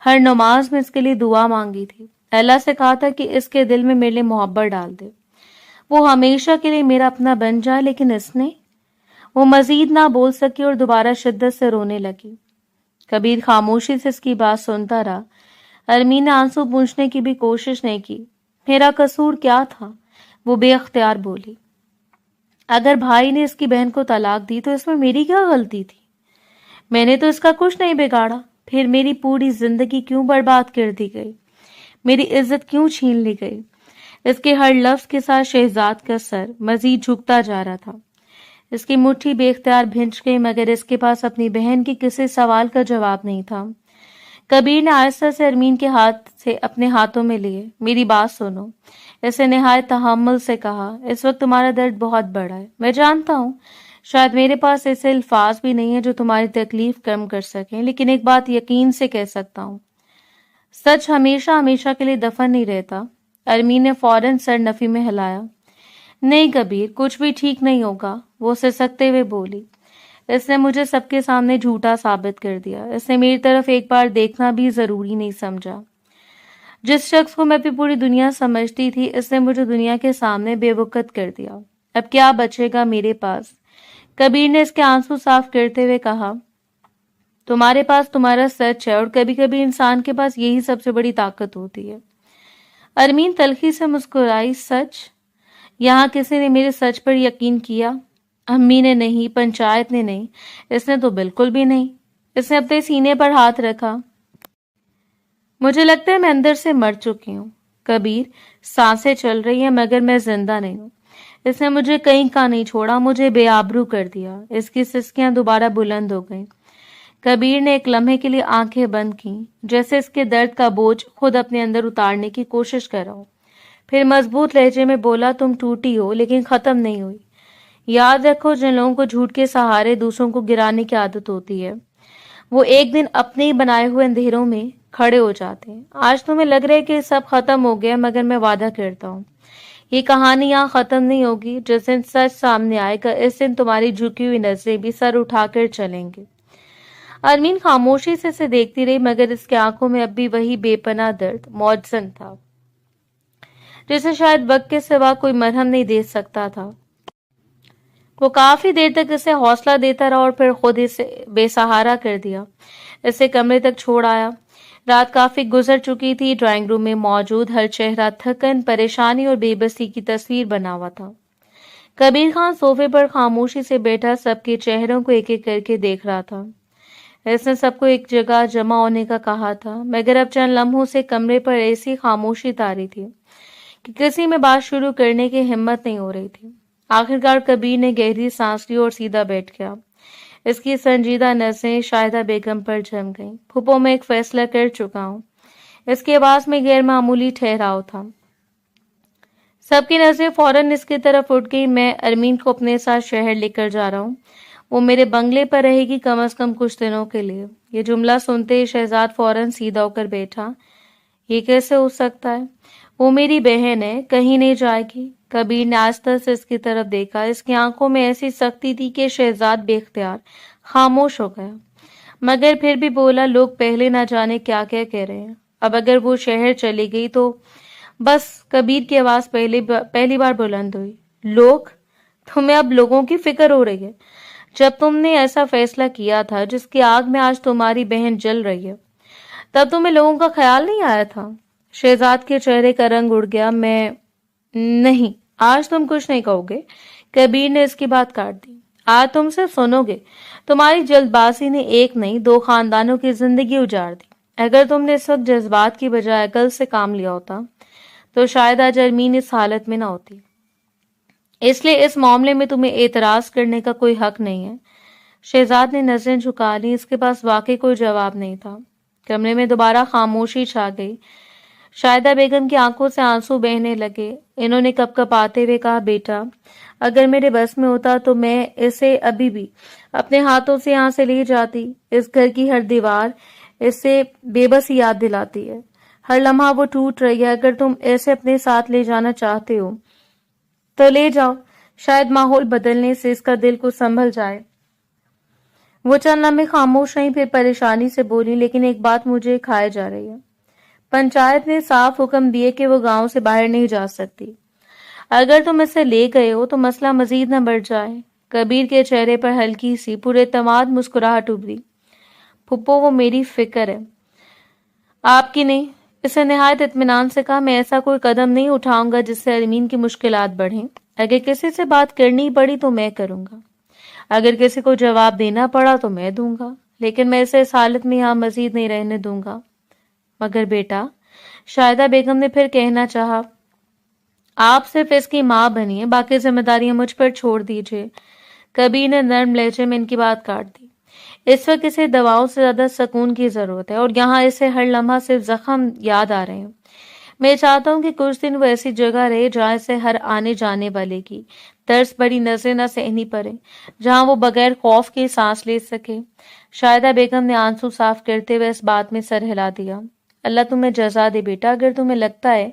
ہر نماز میں اس کے لیے دعا مانگی تھی. اللہ سے کہا تھا کہ اس کے دل میں میرے لیے محبت ڈال دے، وہ ہمیشہ کے لیے میرا اپنا بن جائے. لیکن اس نے... وہ مزید نہ بول سکی اور دوبارہ شدت سے رونے لگی. کبیر خاموشی سے اس کی بات سنتا رہا. ارمین نے آنسو پوچھنے کی بھی کوشش نہیں کی. میرا قصور کیا تھا؟ وہ بے اختیار بولی. اگر بھائی نے اس کی بہن کو طلاق دی تو اس میں میری کیا غلطی تھی؟ میں نے تو اس کا کچھ نہیں بگاڑا، پھر میری پوری زندگی کیوں برباد کر دی گئی؟ میری عزت کیوں چھین لی گئی؟ اس کے ہر لفظ کے ساتھ شہزاد کا سر مزید جھکتا جا رہا تھا۔ اس کی مٹھی بے اختیار بھنج گئی، مگر اس کے پاس اپنی بہن کے کسی سوال کا جواب نہیں تھا۔ کبیر نے آہستہ سے ارمین کے ہاتھ سے اپنے ہاتھوں میں لیے۔ میری بات سنو، اسے نہایت تحمل سے کہا، اس وقت تمہارا درد بہت بڑا ہے، میں جانتا ہوں، شاید میرے پاس ایسے الفاظ بھی نہیں ہیں جو تمہاری تکلیف کم کر سکیں، لیکن ایک بات یقین سے کہہ سکتا ہوں، سچ ہمیشہ ہمیشہ کے لیے دفن نہیں رہتا۔ ارمین نے فوراً سر نفی میں ہلایا۔ نہیں کبیر، کچھ بھی ٹھیک نہیں ہوگا، وہ سسکتے ہوئے بولی۔ اس نے مجھے سب کے سامنے جھوٹا ثابت کر دیا، اس نے میری طرف ایک بار دیکھنا بھی ضروری نہیں سمجھا۔ جس شخص کو میں اپنی پوری دنیا سمجھتی تھی، اس نے مجھے دنیا کے سامنے بے وقت کر دیا۔ اب کیا بچے گا میرے پاس؟ کبیر نے اس کے آنسو صاف کرتے ہوئے کہا، تمہارے پاس تمہارا سچ ہے، اور کبھی کبھی انسان کے پاس یہی سب سے بڑی طاقت ہوتی ہے۔ ارمین تلخی سے مسکرائی۔ سچ؟ یہاں کسی نے میرے سچ پر یقین کیا؟ امی نے نہیں، پنچایت نے نہیں، اس نے تو بالکل بھی نہیں۔ اس نے اپنے سینے پر ہاتھ رکھا۔ مجھے لگتا ہے میں اندر سے مر چکی ہوں کبیر، سانسیں چل رہی ہیں مگر میں زندہ نہیں ہوں۔ اس نے مجھے کہیں کا نہیں چھوڑا، مجھے بے آبرو کر دیا۔ اس کی سسکیاں دوبارہ بلند ہو گئیں۔ کبیر نے ایک لمحے کے لیے آنکھیں بند کیں، جیسے اس کے درد کا بوجھ خود اپنے اندر اتارنے کی کوشش کر رہا ہو۔ پھر مضبوط لہجے میں بولا، تم ٹوٹی ہو لیکن ختم نہیں ہوئی۔ یاد رکھو، جن لوگوں کو جھوٹ کے سہارے دوسروں کو گرانے کی عادت ہوتی ہے، وہ ایک دن اپنے ہی بنائے ہوئے اندھیروں میں کھڑے ہو جاتے ہیں۔ آج تمہیں لگ رہا ہے کہ سب ختم ہو گیا، مگر میں وعدہ کرتا ہوں یہ کہانی یہاں ختم نہیں ہوگی۔ جس دن سچ سامنے آئے گا، اس دن تمہاری جھکی ہوئی نظریں بھی سر اٹھا کر چلیں گے۔ ارمین خاموشی سے اسے دیکھتی رہی، مگر اس کی آنکھوں میں اب بھی وہی بے پناہ درد موجزن تھا، جسے شاید وقت کے سوا کوئی مرہم نہیں دے سکتا تھا۔ وہ کافی دیر تک اسے حوصلہ دیتا رہا اور پھر خود اسے بے سہارا کر دیا۔ اسے کمرے تک چھوڑ آیا۔ رات کافی گزر چکی تھی۔ ڈرائنگ روم میں موجود ہر چہرہ تھکن، پریشانی اور بے بسی کی تصویر بنا ہوا تھا۔ کبیر خان صوفے پر خاموشی سے بیٹھا سب کے چہروں کو ایک ایک کر کے دیکھ رہا تھا۔ اس نے سب کو ایک جگہ جمع ہونے کا کہا تھا، مگر اب چند لمحوں سے کمرے پر ایسی خاموشی طاری تھی کہ کسی میں بات شروع کرنے کی ہمت نہیں ہو رہی تھی۔ آخرکار کبیر نے گہری سانس لی اور سیدھا بیٹھ گیا۔ اس کی سنجیدہ نظریں شاہدہ بیگم پر جم گئیں۔ پھپھو، میں ایک فیصلہ کر چکا ہوں۔ اس کی آواز میں غیر معمولی ٹھہراؤ تھا۔ سب کی نظریں فوراً اس کی طرف اٹھ گئی۔ میں ارمین کو اپنے ساتھ شہر لے کر جا رہا ہوں، وہ میرے بنگلے پر رہے گی کم از کم کچھ دنوں کے لیے۔ یہ جملہ سنتے ہی شہزاد فوراً سیدھا ہو کر بیٹھا۔ یہ کیسے ہو سکتا ہے؟ وہ میری بہن ہے، کہیں نہیں جائے گی۔ کبیر نے آہستہ سے اس کی طرف دیکھا۔ اس کی آنکھوں میں ایسی سختی تھی کہ شہزاد بے اختیار خاموش ہو گیا، مگر پھر بھی بولا، لوگ پہلے نہ جانے کیا کیا کہہ رہے ہیں، اب اگر وہ شہر چلی گئی تو بس۔ کبیر کی آواز پہلی بار بلند ہوئی۔ لوگ؟ تمہیں اب لوگوں کی فکر ہو رہی ہے؟ جب تم نے ایسا فیصلہ کیا تھا جس کی آگ میں آج تمہاری بہن جل رہی ہے، تب تمہیں لوگوں کا خیال نہیں آیا تھا؟ شہزاد کے چہرے کا رنگ اڑ گیا۔ میں نہیں، آج تم کچھ نہیں کہو گے۔ کبیر نے اس کی بات کاٹ دی۔ آج تم صرف سنو گے۔ تمہاری جلد بازی نے ایک نہیں 2 خاندانوں کی زندگی اجاڑ دی۔ اگر تم نے اس وقت جذبات کی بجائے عقل سے کام لیا ہوتا تو شاید آج ارمین اس حالت میں نہ ہوتی۔ اس لیے اس معاملے میں تمہیں اعتراض کرنے کا کوئی حق نہیں ہے۔ شہزاد نے نظریں جھکا لی۔ اس کے پاس واقعی کوئی جواب نہیں تھا۔ کمرے میں دوبارہ خاموشی چھا گئی۔ شاہدہ بیگم کی آنکھوں سے آنسو بہنے لگے۔ انہوں نے کپ کپاتے ہوئے کہا، بیٹا، اگر میرے بس میں ہوتا تو میں اسے ابھی بھی اپنے ہاتھوں سے یہاں سے لے جاتی۔ اس گھر کی ہر دیوار اسے بے بسی یاد دلاتی ہے، ہر لمحہ وہ ٹوٹ رہی ہے۔ اگر تم ایسے اپنے ساتھ لے جانا چاہتے ہو تو لے جاؤ، شاید ماحول بدلنے سے اس کا دل کو سنبھل جائے۔ وہ چند لمحے خاموش رہیں، پھر پریشانی سے بولی، لیکن ایک بات مجھے کھائے جا رہی ہے۔ پنچایت نے صاف حکم دیے کہ وہ گاؤں سے باہر نہیں جا سکتی۔ اگر تم اسے لے گئے ہو تو مسئلہ مزید نہ بڑھ جائے۔ کبیر کے چہرے پر ہلکی سی پورے اعتماد مسکراہٹ ابھری۔ پھپھو، وہ میری فکر ہے، آپ کی نہیں۔ اسے نہایت اطمینان سے کہا، میں ایسا کوئی قدم نہیں اٹھاؤں گا جس سے ارمین کی مشکلات بڑھیں۔ اگر کسی سے بات کرنی پڑی تو میں کروں گا، اگر کسی کو جواب دینا پڑا تو میں دوں گا۔ لیکن میں اسے اس حالت میں یہاں مزید نہیں رہنے دوں گا۔ مگر بیٹا، شاہدہ بیگم نے پھر کہنا چاہا، آپ صرف اس کی ماں بنیے، باقی ذمہ داریاں مجھ پر چھوڑ دیجیے۔ کبیر نے نرم لہجے میں ان کی بات کاٹ دی۔ اس وقت اسے دواؤں سے زیادہ سکون کی ضرورت ہے، اور یہاں اسے ہر لمحہ صرف زخم یاد آ رہے ہیں۔ میں چاہتا ہوں کہ کچھ دن وہ ایسی جگہ رہے جہاں اسے ہر آنے جانے والے کی ترس بڑی نظریں نہ سہنی پڑے، جہاں وہ بغیر خوف کے سانس لے سکے۔ شاہدہ بیگم نے آنسو صاف کرتے ہوئے اس بات میں سر ہلا دیا۔ اللہ تمہیں جزا دے بیٹا، اگر تمہیں لگتا ہے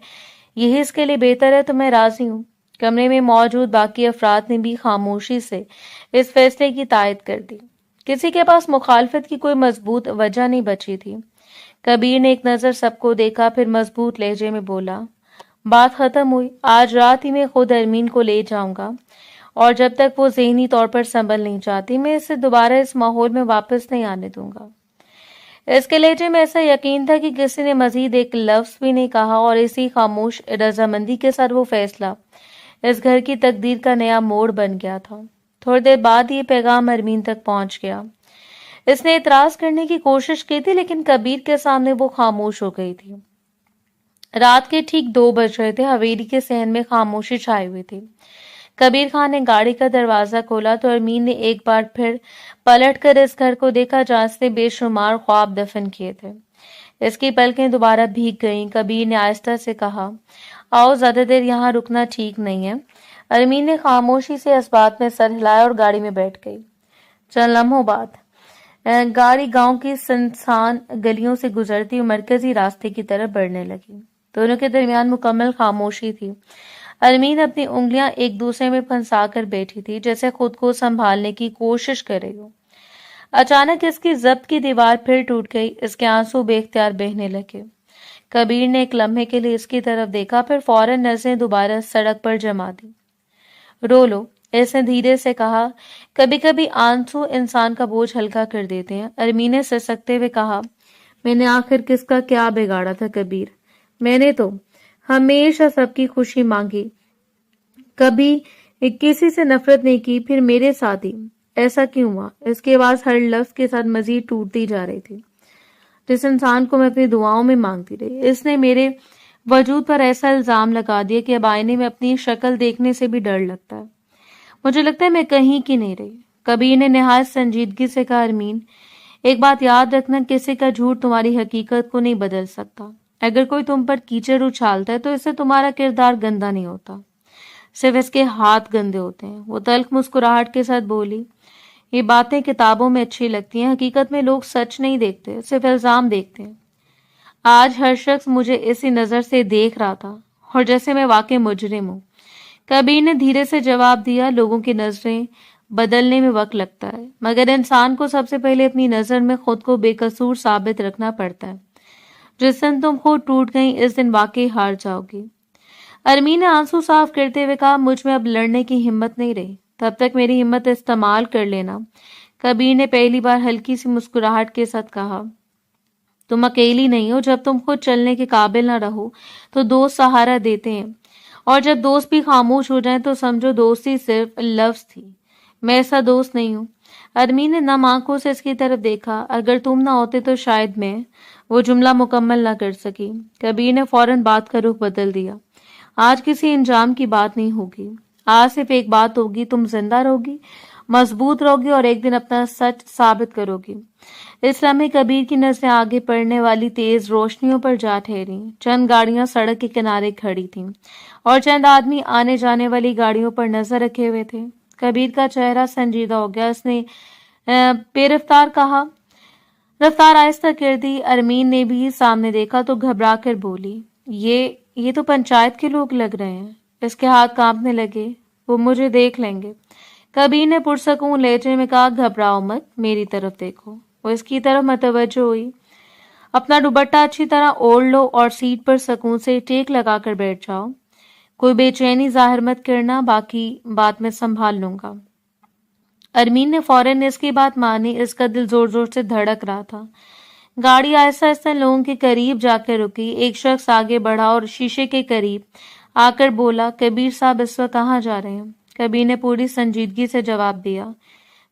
یہی اس کے لیے بہتر ہے تو میں راضی ہوں۔ کمرے میں موجود باقی افراد نے بھی خاموشی سے اس فیصلے کی تائید کر دی۔ کسی کے پاس مخالفت کی کوئی مضبوط وجہ نہیں بچی تھی۔ کبیر نے ایک نظر سب کو دیکھا، پھر مضبوط لہجے میں بولا، بات ختم ہوئی، آج رات ہی میں خود ارمین کو لے جاؤں گا، اور جب تک وہ ذہنی طور پر سنبھل نہیں جاتی میں اسے دوبارہ اس ماحول میں واپس نہیں آنے دوں گا۔ اس کے لہجے میں ایسا یقین تھا کہ کسی نے مزید ایک لفظ بھی نہیں کہا، اور اسی خاموش رضامندی کے ساتھ وہ فیصلہ اس گھر کی تقدیر کا نیا موڑ بن گیا تھا۔ تھوڑی دیر بعد یہ پیغام ارمین تک پہنچ گیا۔ اس نے اعتراض کرنے کی کوشش کی تھی، لیکن کبیر کے سامنے وہ خاموش ہو گئی تھی۔ رات کے ٹھیک 2 بج رہے تھے، حویلی کے صحن میں خاموشی چھائی ہوئی تھی۔ کبیر خان نے گاڑی کا دروازہ کھولا تو ارمین نے ایک بار پھر پلٹ کر اس گھر کو دیکھا جہاں اس نے بے شمار خواب دفن کیے تھے۔ اس کی پلکیں دوبارہ بھیگ گئیں۔ کبیر نے آہستہ سے کہا، آؤ، زیادہ دیر یہاں رکنا ٹھیک نہیں ہے۔ ارمین نے خاموشی سے اس بات میں سر ہلایا اور گاڑی میں بیٹھ گئی۔ چند لمحوں بعد گاڑی گاؤں کی سنسان گلیوں سے گزرتی اور مرکزی راستے کی طرف بڑھنے لگی۔ دونوں کے درمیان مکمل خاموشی تھی۔ ارمین اپنی انگلیاں ایک دوسرے میں پھنسا کر بیٹھی تھی، جیسے خود کو سنبھالنے کی کوشش کر رہی ہو۔ اچانک اس کی ضبط کی دیوار پھر ٹوٹ گئی، اس کے آنسو بے اختیار بہنے لگے۔ کبیر نے ایک لمحے کے لیے اس کی طرف دیکھا، پھر فوراً نظریں دوبارہ سڑک پر جما دی۔ رو لو، اس نے دھیرے سے کہا، کبھی کبھی آنسو انسان کا بوجھ ہلکا کر دیتے ہیں۔ ارمین نے سسکتے ہوئے کہا، میں نے آخر کس کا کیا بگاڑا تھا کبیر؟ میں نے تو ہمیشہ سب کی خوشی مانگی، کبھی کسی سے نفرت نہیں کی، پھر میرے ساتھ ہی ایسا کیوں ہوا؟ اس کی آواز ہر لفظ کے ساتھ مزید ٹوٹتی جا رہی تھی۔ جس انسان کو میں اپنی دعاؤں میں مانگتی رہی، اس نے میرے وجود پر ایسا الزام لگا دیا کہ اب آئینے میں اپنی شکل دیکھنے سے بھی ڈر لگتا ہے۔ مجھے لگتا ہے میں کہیں کی نہیں رہی۔ کبیر نے نہایت سنجیدگی سے کہا، ارمین، ایک بات یاد رکھنا، کسی کا جھوٹ تمہاری حقیقت کو نہیں بدل سکتا۔ اگر کوئی تم پر کیچڑ اچھالتا ہے تو اس سے تمہارا کردار گندا نہیں ہوتا، صرف اس کے ہاتھ گندے ہوتے ہیں۔ وہ تلخ مسکراہٹ کے ساتھ بولی، یہ باتیں کتابوں میں اچھی لگتی ہیں، حقیقت میں لوگ سچ نہیں دیکھتے، صرف الزام دیکھتے ہیں۔ آج ہر شخص مجھے اسی نظر سے دیکھ رہا تھا، اور جیسے میں واقعی مجرم ہوں۔ کبیر نے دھیرے سے جواب دیا، لوگوں کی نظریں بدلنے میں وقت لگتا ہے، مگر انسان کو سب سے پہلے اپنی نظر میں خود کو بے قصور ثابت رکھنا پڑتا ہے۔ جس دن تم خود ٹوٹ گئی، اس دن واقعی ہار جاؤ گی۔ ارمین نے آنسو صاف کرتے ہوئے کہا، مجھ میں اب لڑنے کی ہمت نہیں رہی، تب تک میری ہمت استعمال کر لینا۔ کبیر نے پہلی بار ہلکی سی مسکراہٹ کے ساتھ کہا، تم اکیلی نہیں ہو، جب تم خود چلنے کے قابل نہ رہو تو دوست سہارا دیتے ہیں، اور جب دوست بھی خاموش ہو جائیں تو سمجھو دوستی صرف لفظ تھی۔ میں ایسا دوست نہیں ہوں۔ ارمین نے نم آنکھوں سے اس کی طرف دیکھا، اگر تم نہ ہوتے تو شاید میں وہ جملہ مکمل نہ کر سکی۔ کبیر نے فوراً بات کا رخ بدل دیا، آج کسی انجام کی بات نہیں ہوگی، آج صرف ایک بات ہوگی، تم زندہ رہوگی، مضبوط رہوگی، اور ایک دن اپنا سچ ثابت کرو گی۔ اس لمحے کبیر کی نظریں آگے پڑنے والی تیز روشنیوں پر جا ٹھہری۔ چند گاڑیاں سڑک کے کنارے کھڑی تھیں، اور چند آدمی آنے جانے والی گاڑیوں پر نظر رکھے ہوئے تھے۔ کبیر کا چہرہ سنجیدہ ہو گیا، اس نے بے رفتار کہا، رفتار آہستہ کر دی۔ ارمین نے بھی سامنے دیکھا تو گھبرا کر بولی، یہ تو پنچایت کے لوگ لگ رہے ہیں۔ اس کے ہاتھ کانپنے لگے، وہ مجھے دیکھ لیں گے۔ کبیر نے پرسکون لہجے میں کہا، گھبراؤ مت، میری طرف دیکھو۔ وہ اس کی طرف متوجہ ہوئی، اپنا دوپٹہ اچھی طرح اوڑھ لو اور سیٹ پر سکون سے ٹیک لگا کر بیٹھ جاؤ، کوئی بے چینی ظاہر مت کرنا، باقی بات میں سنبھال لوں گا۔ ارمین نے فوراً اس کی بات مانی، اس کا دل زور زور سے دھڑک رہا تھا۔ گاڑی آہستہ آہستہ لوگوں کے قریب جا کر رکی۔ ایک شخص آگے بڑھا اور شیشے کے قریب آ کر بولا، کبیر صاحب اس وقت کہاں جا رہے ہیں؟ کبیر نے پوری سنجیدگی سے جواب دیا،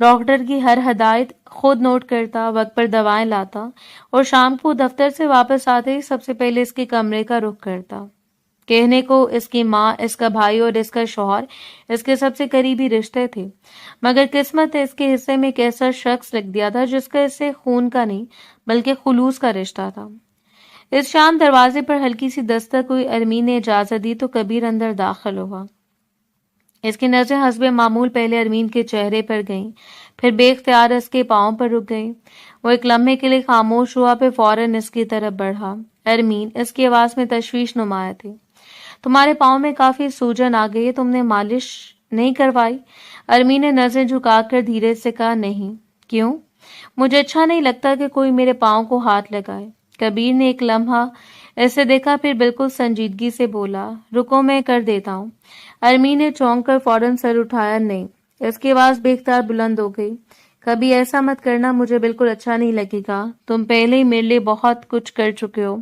ڈاکٹر کی ہر ہدایت خود نوٹ کرتا، وقت پر دوائیں لاتا اور شام کو دفتر سے واپس آتے ہی سب سے پہلے اس کے کمرے کا رخ کرتا۔ کہنے کو اس کی ماں، اس کا بھائی اور اس کا شوہر اس کے سب سے قریبی رشتے تھے، مگر قسمت نے اس کے حصے میں ایک ایسا شخص لکھ دیا تھا جس کا اس سے خون کا نہیں بلکہ خلوص کا رشتہ تھا۔ اس شام دروازے پر ہلکی سی دستک ہوئی۔ ارمین نے اجازت دی تو کبیر اندر داخل ہوا۔ اس کی نظریں حسب معمول پہلے ارمین کے چہرے پر گئیں، پھر بے اختیار اس کے پاؤں پر رک گئیں۔ وہ ایک لمحے کے لیے خاموش ہوا، پھر فوراً اس کی طرف بڑھا۔ ارمین، اس کی آواز میں تشویش نمایاں تھی، تمہارے پاؤں میں کافی سوجن آ گئی ہے، تم نے مالش نہیں کروائی؟ ارمین نے نظریں جھکا کر دھیرے سے کہا، نہیں۔ کیوں؟ مجھے اچھا نہیں لگتا کہ کوئی میرے پاؤں کو ہاتھ لگائے۔ کبیر نے ایک لمحہ اسے دیکھا، پھر بالکل سنجیدگی سے بولا، رکو میں کر دیتا ہوں۔ ارمین نے چونک کر فوراً سر اٹھایا، نہیں۔ اس کی آواز بے اختیار بلند ہو گئی، کبھی ایسا مت کرنا، مجھے بالکل اچھا نہیں لگے گا، تم پہلے ہی میرے لیے بہت کچھ کر چکے ہو،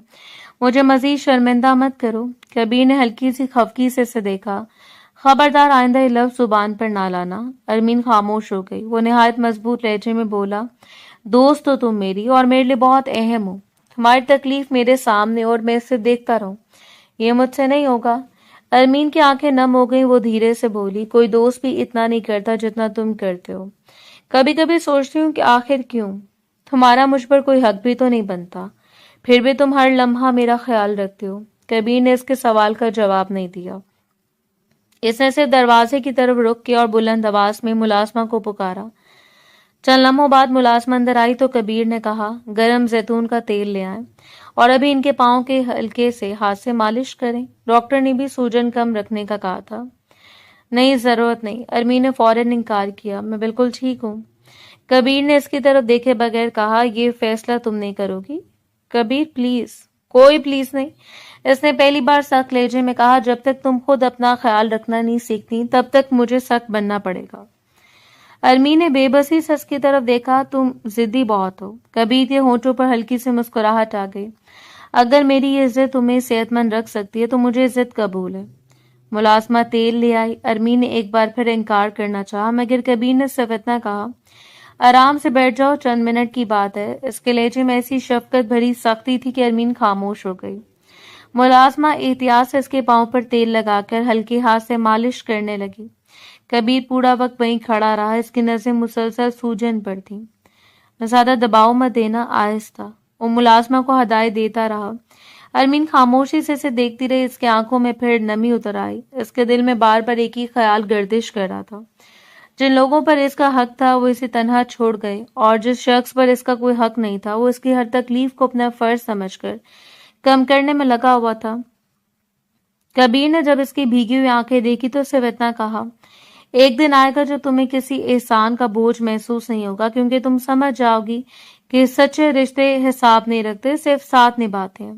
مجھے مزید شرمندہ مت کرو۔ کبیر نے ہلکی سی خفگی سے اسے دیکھا، خبردار آئندہ یہ لفظ زبان پر نہ لانا۔ ارمین خاموش ہو گئی۔ وہ نہایت مضبوط لہجے میں بولا، دوست تو تم میری اور میرے لیے بہت اہم ہو، تمہاری تکلیف میرے سامنے اور میں اسے دیکھتا رہوں، یہ مجھ سے نہیں ہوگا۔ ارمین کی آنکھیں نم ہو گئیں۔ وہ دھیرے سے بولی، کوئی دوست بھی اتنا نہیں کرتا جتنا تم کرتے ہو۔ کبھی کبھی سوچتی ہوں کہ آخر کیوں؟ تمہارا مجھ پر کوئی حق بھی تو نہیں بنتا، پھر بھی تم ہر لمحہ میرا خیال رکھتے ہو۔ کبیر نے اس کے سوال کا جواب نہیں دیا۔ اس نے صرف دروازے کی طرف رخ کیا اور بلند آواز میں ملازمہ کو پکارا۔ چند لمحوں بعد ملازمہ اندر آئی تو کبیر نے کہا، گرم زیتون کا تیل لے آئیں اور ابھی ان کے پاؤں کے ہلکے سے ہاتھ سے مالش کریں۔ ڈاکٹر نے بھی سوجن کم رکھنے کا کہا تھا۔ نہیں، ضرورت نہیں، ارمین نے فوراً انکار کیا، میں بالکل ٹھیک ہوں۔ کبیر نے اس کی طرف دیکھے بغیر کہا، یہ فیصلہ تم نہیں کرو گی؟ کبیر، پلیز۔ کوئی پلیز نہیں، اس نے پہلی بار سخت لہجے میں کہا، جب تک تم خود اپنا خیال رکھنا نہیں سیکھتی تب تک مجھے سخت بننا پڑے گا۔ ارمین نے بے بسی سے اس کی طرف دیکھا، تم ضدی بہت ہو۔ کبیر کے ہونٹوں پر ہلکی سی مسکراہٹ آ گئی، اگر میری یہ ضد تمہیں صحت مند رکھ سکتی ہے تو مجھے ضد قبول ہے۔ ملازمہ تیل لے آئی۔ ارمین نے ایک بار پھر انکار کرنا چاہا، مگر کبیر نے صرف اتنا کہا، آرام سے بیٹھ جاؤ، چند منٹ کی بات ہے۔ اس کے لہجے میں ایسی شفقت بھری سختی تھی کہ ارمین خاموش ہو گئی۔ ملازمہ احتیاط سے اس کے پاؤں پر تیل لگا کر ہلکے ہاتھ سے مالش کرنے لگی۔ کبیر پورا وقت وہیں کھڑا رہا، اس کی نظریں مسلسل سوجن پر تھیں۔ زیادہ دباؤ مت دینا، آہستہ، وہ ملازمہ کو ہدایت دیتا رہا۔ ارمین خاموشی سے اسے دیکھتی رہی۔ اس کے آنکھوں میں پھر نمی اتر آئی۔ اس کے دل میں بار بار ایک ہی خیال گردش کر رہا تھا، جن لوگوں پر اس کا حق تھا وہ اسے تنہا چھوڑ گئے، اور جس شخص پر اس کا کوئی حق نہیں تھا وہ اس کی ہر تکلیف کو اپنا فرض سمجھ کر کم کرنے میں لگا ہوا تھا۔ کبیر نے جب اس کی بھیگی ہوئی آنکھیں دیکھی تو صرف اتنا کہا، ایک دن آئے گا جب تمہیں کسی احسان کا بوجھ محسوس نہیں ہوگا، کیونکہ تم سمجھ جاؤ گی کہ سچے رشتے حساب نہیں رکھتے، صرف ساتھ نبھاتے ہیں۔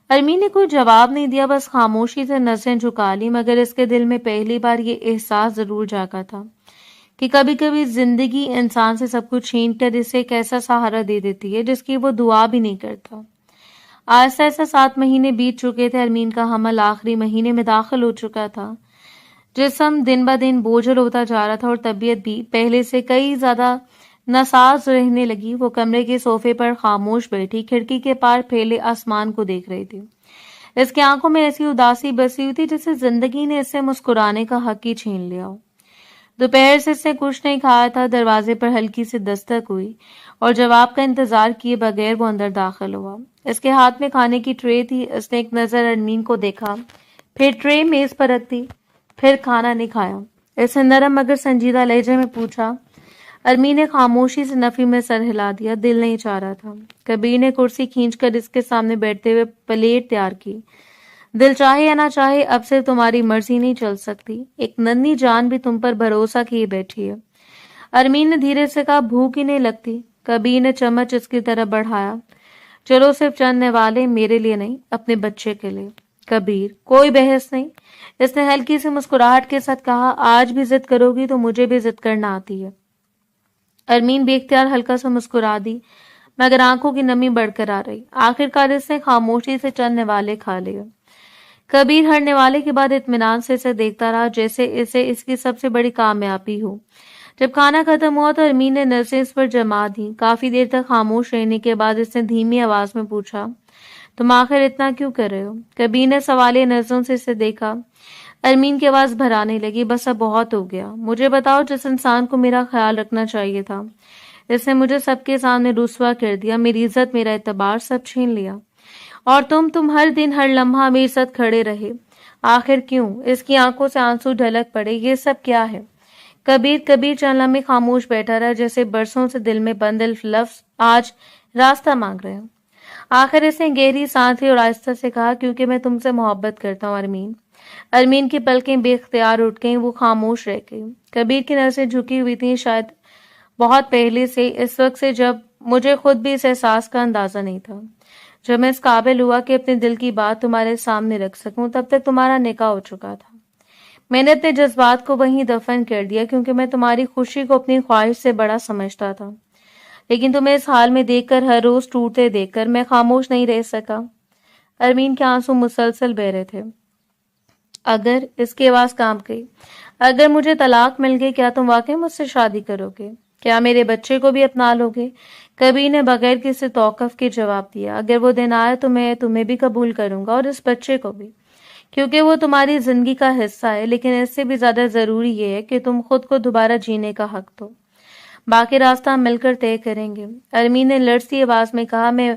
ارمین نے کوئی جواب نہیں دیا، بس خاموشی سے نظریں جھکا لی، مگر اس کے دل میں پہلی بار یہ احساس ضرور جاگا تھا کہ کبھی کبھی زندگی انسان سے سب کچھ چھین کر اسے ایک ایسا سہارا دے دیتی ہے جس کی وہ دعا بھی نہیں کرتا۔ آہستہ آہستہ 7 مہینے بیت چکے تھے۔ ارمین کا حمل آخری مہینے میں داخل ہو چکا تھا۔ جسم دن بہ دن بوجھل ہوتا جا رہا تھا اور طبیعت بھی پہلے سے کئی زیادہ ناساز رہنے لگی۔ وہ کمرے کے صوفے پر خاموش بیٹھی کھڑکی کے پار پھیلے آسمان کو دیکھ رہی تھی۔ اس کی آنکھوں میں ایسی اداسی بسی ہوئی تھی جسے زندگی نے اس سے مسکرانے کا حق ہی چھین لیا ہو۔ دوپہر سے اس نے کچھ نہیں کھایا تھا۔ دروازے پر ہلکی سی دستک ہوئی اور جواب کا انتظار کیے بغیر وہ اندر داخل ہوا۔ اس کے ہاتھ میں کھانے کی ٹرے تھی۔ اس نے ایک نظر ارمین کو دیکھا، پھر ٹرے میز پر رکھ دی، پھر کھانا نہیں کھایا۔ اس نے نرم مگر سنجیدہ لہجے میں پوچھا۔ ارمین نے خاموشی سے نفی میں سر ہلا دیا، دل نہیں چاہ رہا تھا۔ کبیر نے کرسی کھینچ کر اس کے سامنے بیٹھتے ہوئے پلیٹ تیار کی۔ دل چاہے یا نہ چاہے اب صرف تمہاری مرضی نہیں چل سکتی، ایک ننھی جان بھی تم پر بھروسہ کیے بیٹھی ہے۔ ارمین نے دھیرے سے کہا، بھوک ہی نہیں لگتی؟ کبیر نے چمچ اس کی طرف بڑھایا، چلو صرف چند نوالے، میرے لیے نہیں، اپنے بچے کے لیے۔ کبیر، کوئی بحث نہیں، اس نے ہلکی سی مسکراہٹ کے ساتھ کہا، آج بھی ضد کرو گی تو مجھے بھی ضد کرنا آتی ہے۔ ارمین بے اختیار ہلکا سا مسکرا دی، مگر آنکھوں کی نمی بڑھ کر آ رہی۔ آخرکار اس نے خاموشی سے چند نوالے کھا لیے۔ کبیر ہر نوالے کے بعد اطمینان سے اسے دیکھتا رہا، جیسے اسے اس کی سب سے بڑی کامیابی ہو۔ جب کھانا ختم ہوا تو ارمین نے نظریں اس پر جما دی. کافی دیر تک خاموش رہنے کے بعد اس نے دھیمی آواز میں پوچھا, تم آخر اتنا کیوں کر رہے ہو؟ کبیر نے سوالیہ نظروں سے اسے دیکھا. ارمین کی آواز بھرانے لگی, بس اب بہت ہو گیا. مجھے بتاؤ, جس انسان کو میرا خیال رکھنا چاہیے تھا, اس نے مجھے سب کے سامنے رسوا کر دیا, میری عزت, میرا اعتبار سب چھین لیا. اور تم ہر دن ہر لمحہ میرے ساتھ کھڑے رہے. آخر کیوں؟ اس کی آنکھوں سے آنسو ڈھلک پڑے. یہ سب کیا ہے؟ کبیر چند لمحے خاموش بیٹھا رہا, جیسے برسوں سے دل میں بند لفظ آج راستہ مانگ رہے ہوں. آخر اس نے گہری سانس لی اور آہستہ سے کہا, کیونکہ میں تم سے محبت کرتا ہوں ارمین. ارمین کی پلکیں بے اختیار اٹھ گئیں, وہ خاموش رہ گئی. کبیر کی نظریں جھکی ہوئی تھیں, شاید بہت پہلے سے, اس وقت سے جب مجھے خود بھی اس احساس کا اندازہ نہیں تھا. جب میں اس قابل ہوا کہ اپنے دل کی بات تمہارے سامنے رکھ سکوں, تب تک تمہارا نکاح ہو چکا تھا. میں نے اپنے جذبات کو وہیں دفن کر دیا, کیونکہ میں تمہاری خوشی کو اپنی خواہش سے بڑا سمجھتا تھا. لیکن تمہیں اس حال میں دیکھ کر, ہر روز ٹوٹتے دیکھ کر, میں خاموش نہیں رہ سکا. ارمین کے آنسو مسلسل بہ رہے تھے. اگر, اس کی آواز کانپ گئی, اگر مجھے طلاق مل گئی, کیا تم واقعی مجھ سے شادی کرو گے؟ کیا میرے بچے کو بھی اپنا لو گے؟ کبیر نے بغیر کسی توقف کے جواب دیا, اگر وہ دن آئے تو میں تمہیں بھی قبول کروں گا, اور اس بچے کو بھی, کیونکہ وہ تمہاری زندگی کا حصہ ہے. لیکن اس سے بھی زیادہ ضروری یہ ہے کہ تم خود کو دوبارہ جینے کا حق دو. باقی راستہ ہم مل کر طے کریں گے. ارمین نے لرزتی آواز میں کہا, میں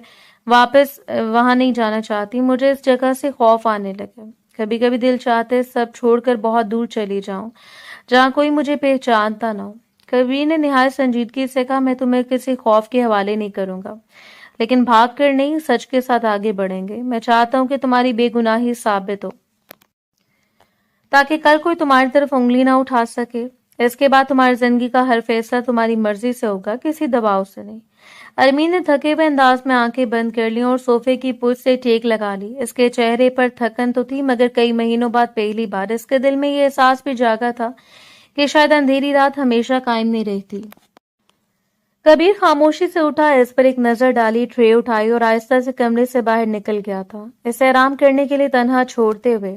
واپس وہاں نہیں جانا چاہتی. مجھے اس جگہ سے خوف آنے لگا. کبھی کبھی دل چاہتے سب چھوڑ کر بہت دور چلی جاؤں, جہاں کوئی مجھے پہچانتا نہ ہو. کبیر نے نہایت سنجیدگی سے کہا, میں تمہیں کسی خوف کے حوالے نہیں کروں گا, لیکن بھاگ کر نہیں, سچ کے ساتھ آگے بڑھیں گے. میں چاہتا ہوں کہ تمہاری بے گناہی ثابت ہو, تاکہ کل کوئی تمہاری طرف انگلی نہ اٹھا سکے. اس کے بعد تمہاری زندگی کا ہر فیصلہ تمہاری مرضی سے ہوگا, کسی دباؤ سے نہیں. ارمین نے تھکے ہوئے انداز میں آنکھیں بند کر لیں اور صوفے کی پشت سے ٹیک لگا لی. اس کے چہرے پر تھکن تو تھی, مگر کئی مہینوں بعد پہلی بار اس کے دل میں یہ احساس بھی جاگا تھا کہ شاید اندھیری رات ہمیشہ قائم نہیں رہتی. کبیر خاموشی سے اٹھا, اس پر ایک نظر ڈالی, ٹرے اٹھائی اور آہستہ سے کمرے سے باہر نکل گیا تھا, اسے آرام کرنے کے لیے تنہا چھوڑتے ہوئے.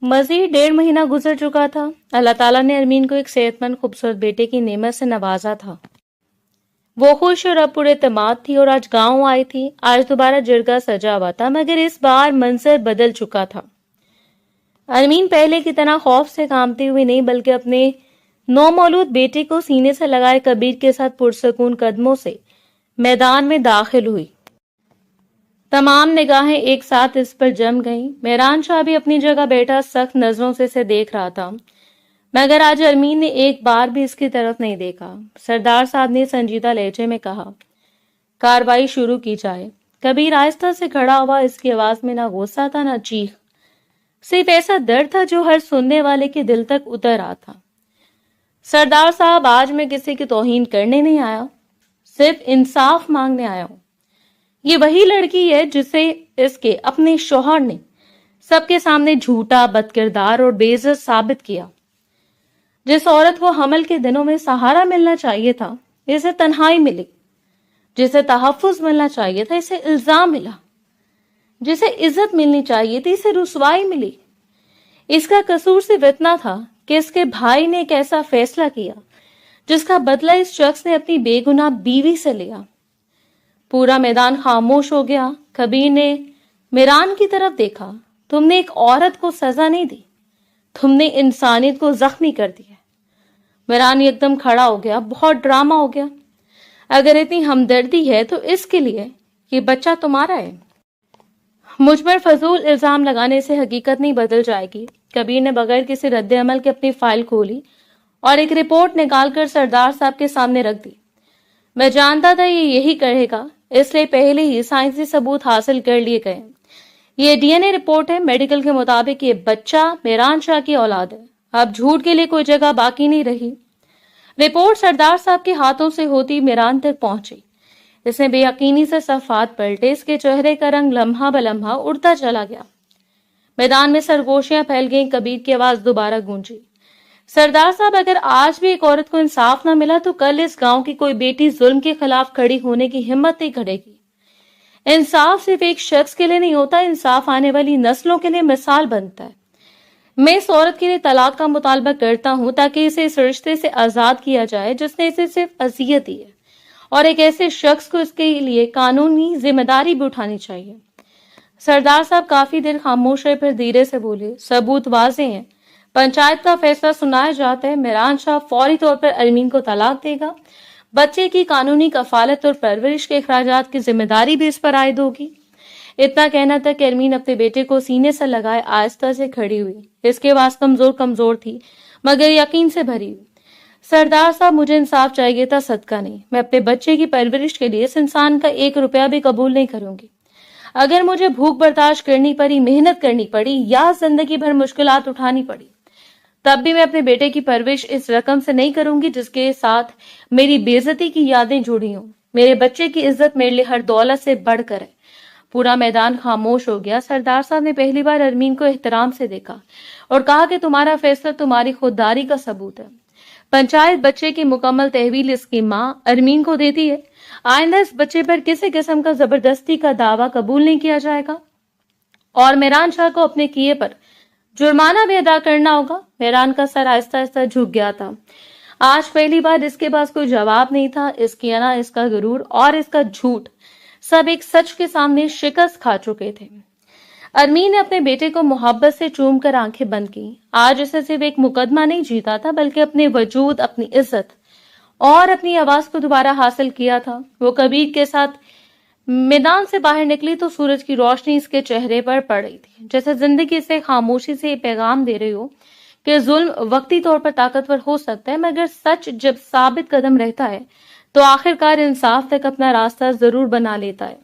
مزید 1.5 مہینہ گزر چکا تھا. اللہ تعالیٰ نے ارمین کو ایک صحت مند خوبصورت بیٹے کی نعمت سے نوازا تھا. وہ خوش اور اب پورے اعتماد تھی, اور آج گاؤں آئی تھی. آج دوبارہ جرگہ سجا ہوا تھا, مگر اس بار منظر بدل چکا تھا. ارمین پہلے کی طرح خوف سے کانپتی ہوئی نہیں, بلکہ اپنے نومولود بیٹے کو سینے سے لگائے کبیر کے ساتھ پرسکون قدموں سے میدان میں داخل ہوئی. تمام نگاہیں ایک ساتھ اس پر جم گئیں. مہران شاہ بھی اپنی جگہ بیٹھا سخت نظروں سے اسے دیکھ رہا تھا, مگر آج ارمین نے ایک بار بھی اس کی طرف نہیں دیکھا. سردار صاحب نے سنجیدہ لہجے میں کہا, کارروائی شروع کی جائے. کبیر آہستہ سے کھڑا ہوا, اس کی آواز میں نہ غصہ تھا نہ چیخ, صرف ایسا درد تھا جو ہر سننے والے کے دل تک اتر رہا تھا. سردار صاحب, آج میں کسی کی توہین کرنے نہیں آیا, صرف انصاف مانگنے آیا ہوں. یہ وہی لڑکی ہے جسے اس کے اپنے شوہر نے سب کے سامنے جھوٹا, بدکردار اور بے عزت ثابت کیا. جس عورت کو حمل کے دنوں میں سہارا ملنا چاہیے تھا, اسے تنہائی ملی. جسے تحفظ ملنا چاہیے تھا, اسے الزام ملا. جسے عزت ملنی چاہیے تھی, اسے رسوائی ملی. اس کا قصور صرف اتنا تھا کہ اس کے بھائی نے ایک ایسا فیصلہ کیا جس کا بدلہ اس شخص نے اپنی بے گناہ بیوی سے لیا. پورا میدان خاموش ہو گیا. کبیر نے میران کی طرف دیکھا. تم نے ایک عورت کو سزا نہیں دی, تم نے انسانیت کو زخمی کر دیا. میران ایک دم کھڑا ہو گیا. بہت ڈرامہ ہو گیا. اگر اتنی ہمدردی ہے تو اس کے لیے یہ بچہ تمہارا ہے. مجھ پر فضول الزام لگانے سے حقیقت نہیں بدل جائے گی. کبیر نے بغیر کسی رد عمل کے اپنی فائل کھولی اور ایک رپورٹ نکال کر سردار صاحب کے سامنے رکھ دی. میں جانتا تھا یہ یہی کرے گا, اس لیے پہلے ہی سائنسی ثبوت حاصل کر لیے گئے. یہ ڈی این اے رپورٹ ہے. میڈیکل کے مطابق یہ بچہ میران شاہ کی اولاد ہے. اب جھوٹ کے لیے کوئی جگہ باقی نہیں رہی. رپورٹ سردار صاحب کے ہاتھوں سے ہوتی میران تک پہنچی. اس نے بے یقینی سے صفحات پلٹے. اس کے چہرے کا رنگ لمحہ بلمحہ اڑتا چلا گیا. میدان میں سرگوشیاں پھیل گئیں. کبیر کی آواز دوبارہ گونجی, سردار صاحب, اگر آج بھی ایک عورت کو انصاف نہ ملا تو کل اس گاؤں کی کوئی بیٹی ظلم کے خلاف کھڑی ہونے کی ہمت نہیں کرے گی. انصاف صرف ایک شخص کے لیے نہیں ہوتا, انصاف آنے والی نسلوں کے لیے مثال بنتا ہے. میں اس عورت کے لیے طلاق کا مطالبہ کرتا ہوں تاکہ اسے اس رشتے سے آزاد کیا جائے جس نے اسے صرف اذیت دی ہے، اور ایک ایسے شخص کو اس کے لیے قانونی ذمہ داری بھی اٹھانی چاہیے۔ سردار صاحب کافی دیر خاموش رہے، پھر دھیرے سے بولے، ثبوت واضح ہیں، پنچایت کا فیصلہ سنایا جاتا ہے، میران شاہ فوری طور پر ارمین کو طلاق دے گا، بچے کی قانونی کفالت اور پرورش کے اخراجات کی ذمہ داری بھی اس پر عائد ہوگی۔ اتنا کہنا تھا کہ ارمین اپنے بیٹے کو سینے سے لگائے آہستہ سے کھڑی ہوئی۔ اس کے آواز کمزور تھی مگر یقین سے بھری ہوئی۔ سردار صاحب، مجھے انصاف چاہیے تھا، صدقہ نہیں۔ میں اپنے بچے کی پرورش کے لیے اس انسان کا 1 روپیہ بھی قبول نہیں کروں گی۔ اگر مجھے بھوک برداشت کرنی پڑی، محنت کرنی پڑی یا زندگی بھر مشکلات اٹھانی پڑی، تب بھی میں اپنے بیٹے کی پرورش اس رقم سے نہیں کروں گی جس کے ساتھ میری بے عزتی کی یادیں جڑی ہوں۔ میرے بچے کی عزت میرے لیے ہر دولت سے بڑھ کر ہے۔ پورا میدان خاموش ہو گیا۔ سردار صاحب نے پہلی بار ارمین کو احترام سے دیکھا اور کہا کہ تمہارا فیصلہ تمہاری خودداری کا ثبوت ہے۔ پنچایت بچے کی مکمل تحویل اس کی ماں ارمین کو دیتی ہے۔ آئندہ اس بچے پر کسی قسم کا زبردستی کا دعویٰ قبول نہیں کیا جائے گا اور میران شاہ کو اپنے کیے پر جرمانہ بھی ادا کرنا ہوگا۔ میران کا سر آہستہ آہستہ جھک گیا تھا۔ آج پہلی بار اس کے پاس کوئی جواب نہیں تھا۔ اس کی انا، اس کا غرور اور اس کا جھوٹ سب ایک سچ کے سامنے شکست کھا چکے تھے۔ ارمین نے اپنے بیٹے کو محبت سے چوم کر آنکھیں بند کی۔ آج اسے صرف ایک مقدمہ نہیں جیتا تھا بلکہ اپنے وجود، اپنی عزت اور اپنی آواز کو دوبارہ حاصل کیا تھا۔ وہ کبیر کے ساتھ میدان سے باہر نکلی تو سورج کی روشنی اس کے چہرے پر پڑ رہی تھی، جیسے زندگی سے خاموشی سے یہ پیغام دے رہی ہو کہ ظلم وقتی طور پر طاقتور ہو سکتا ہے مگر سچ جب ثابت قدم رہتا ہے تو آخر کار انصاف تک اپنا راستہ ضرور بنا لیتا ہے۔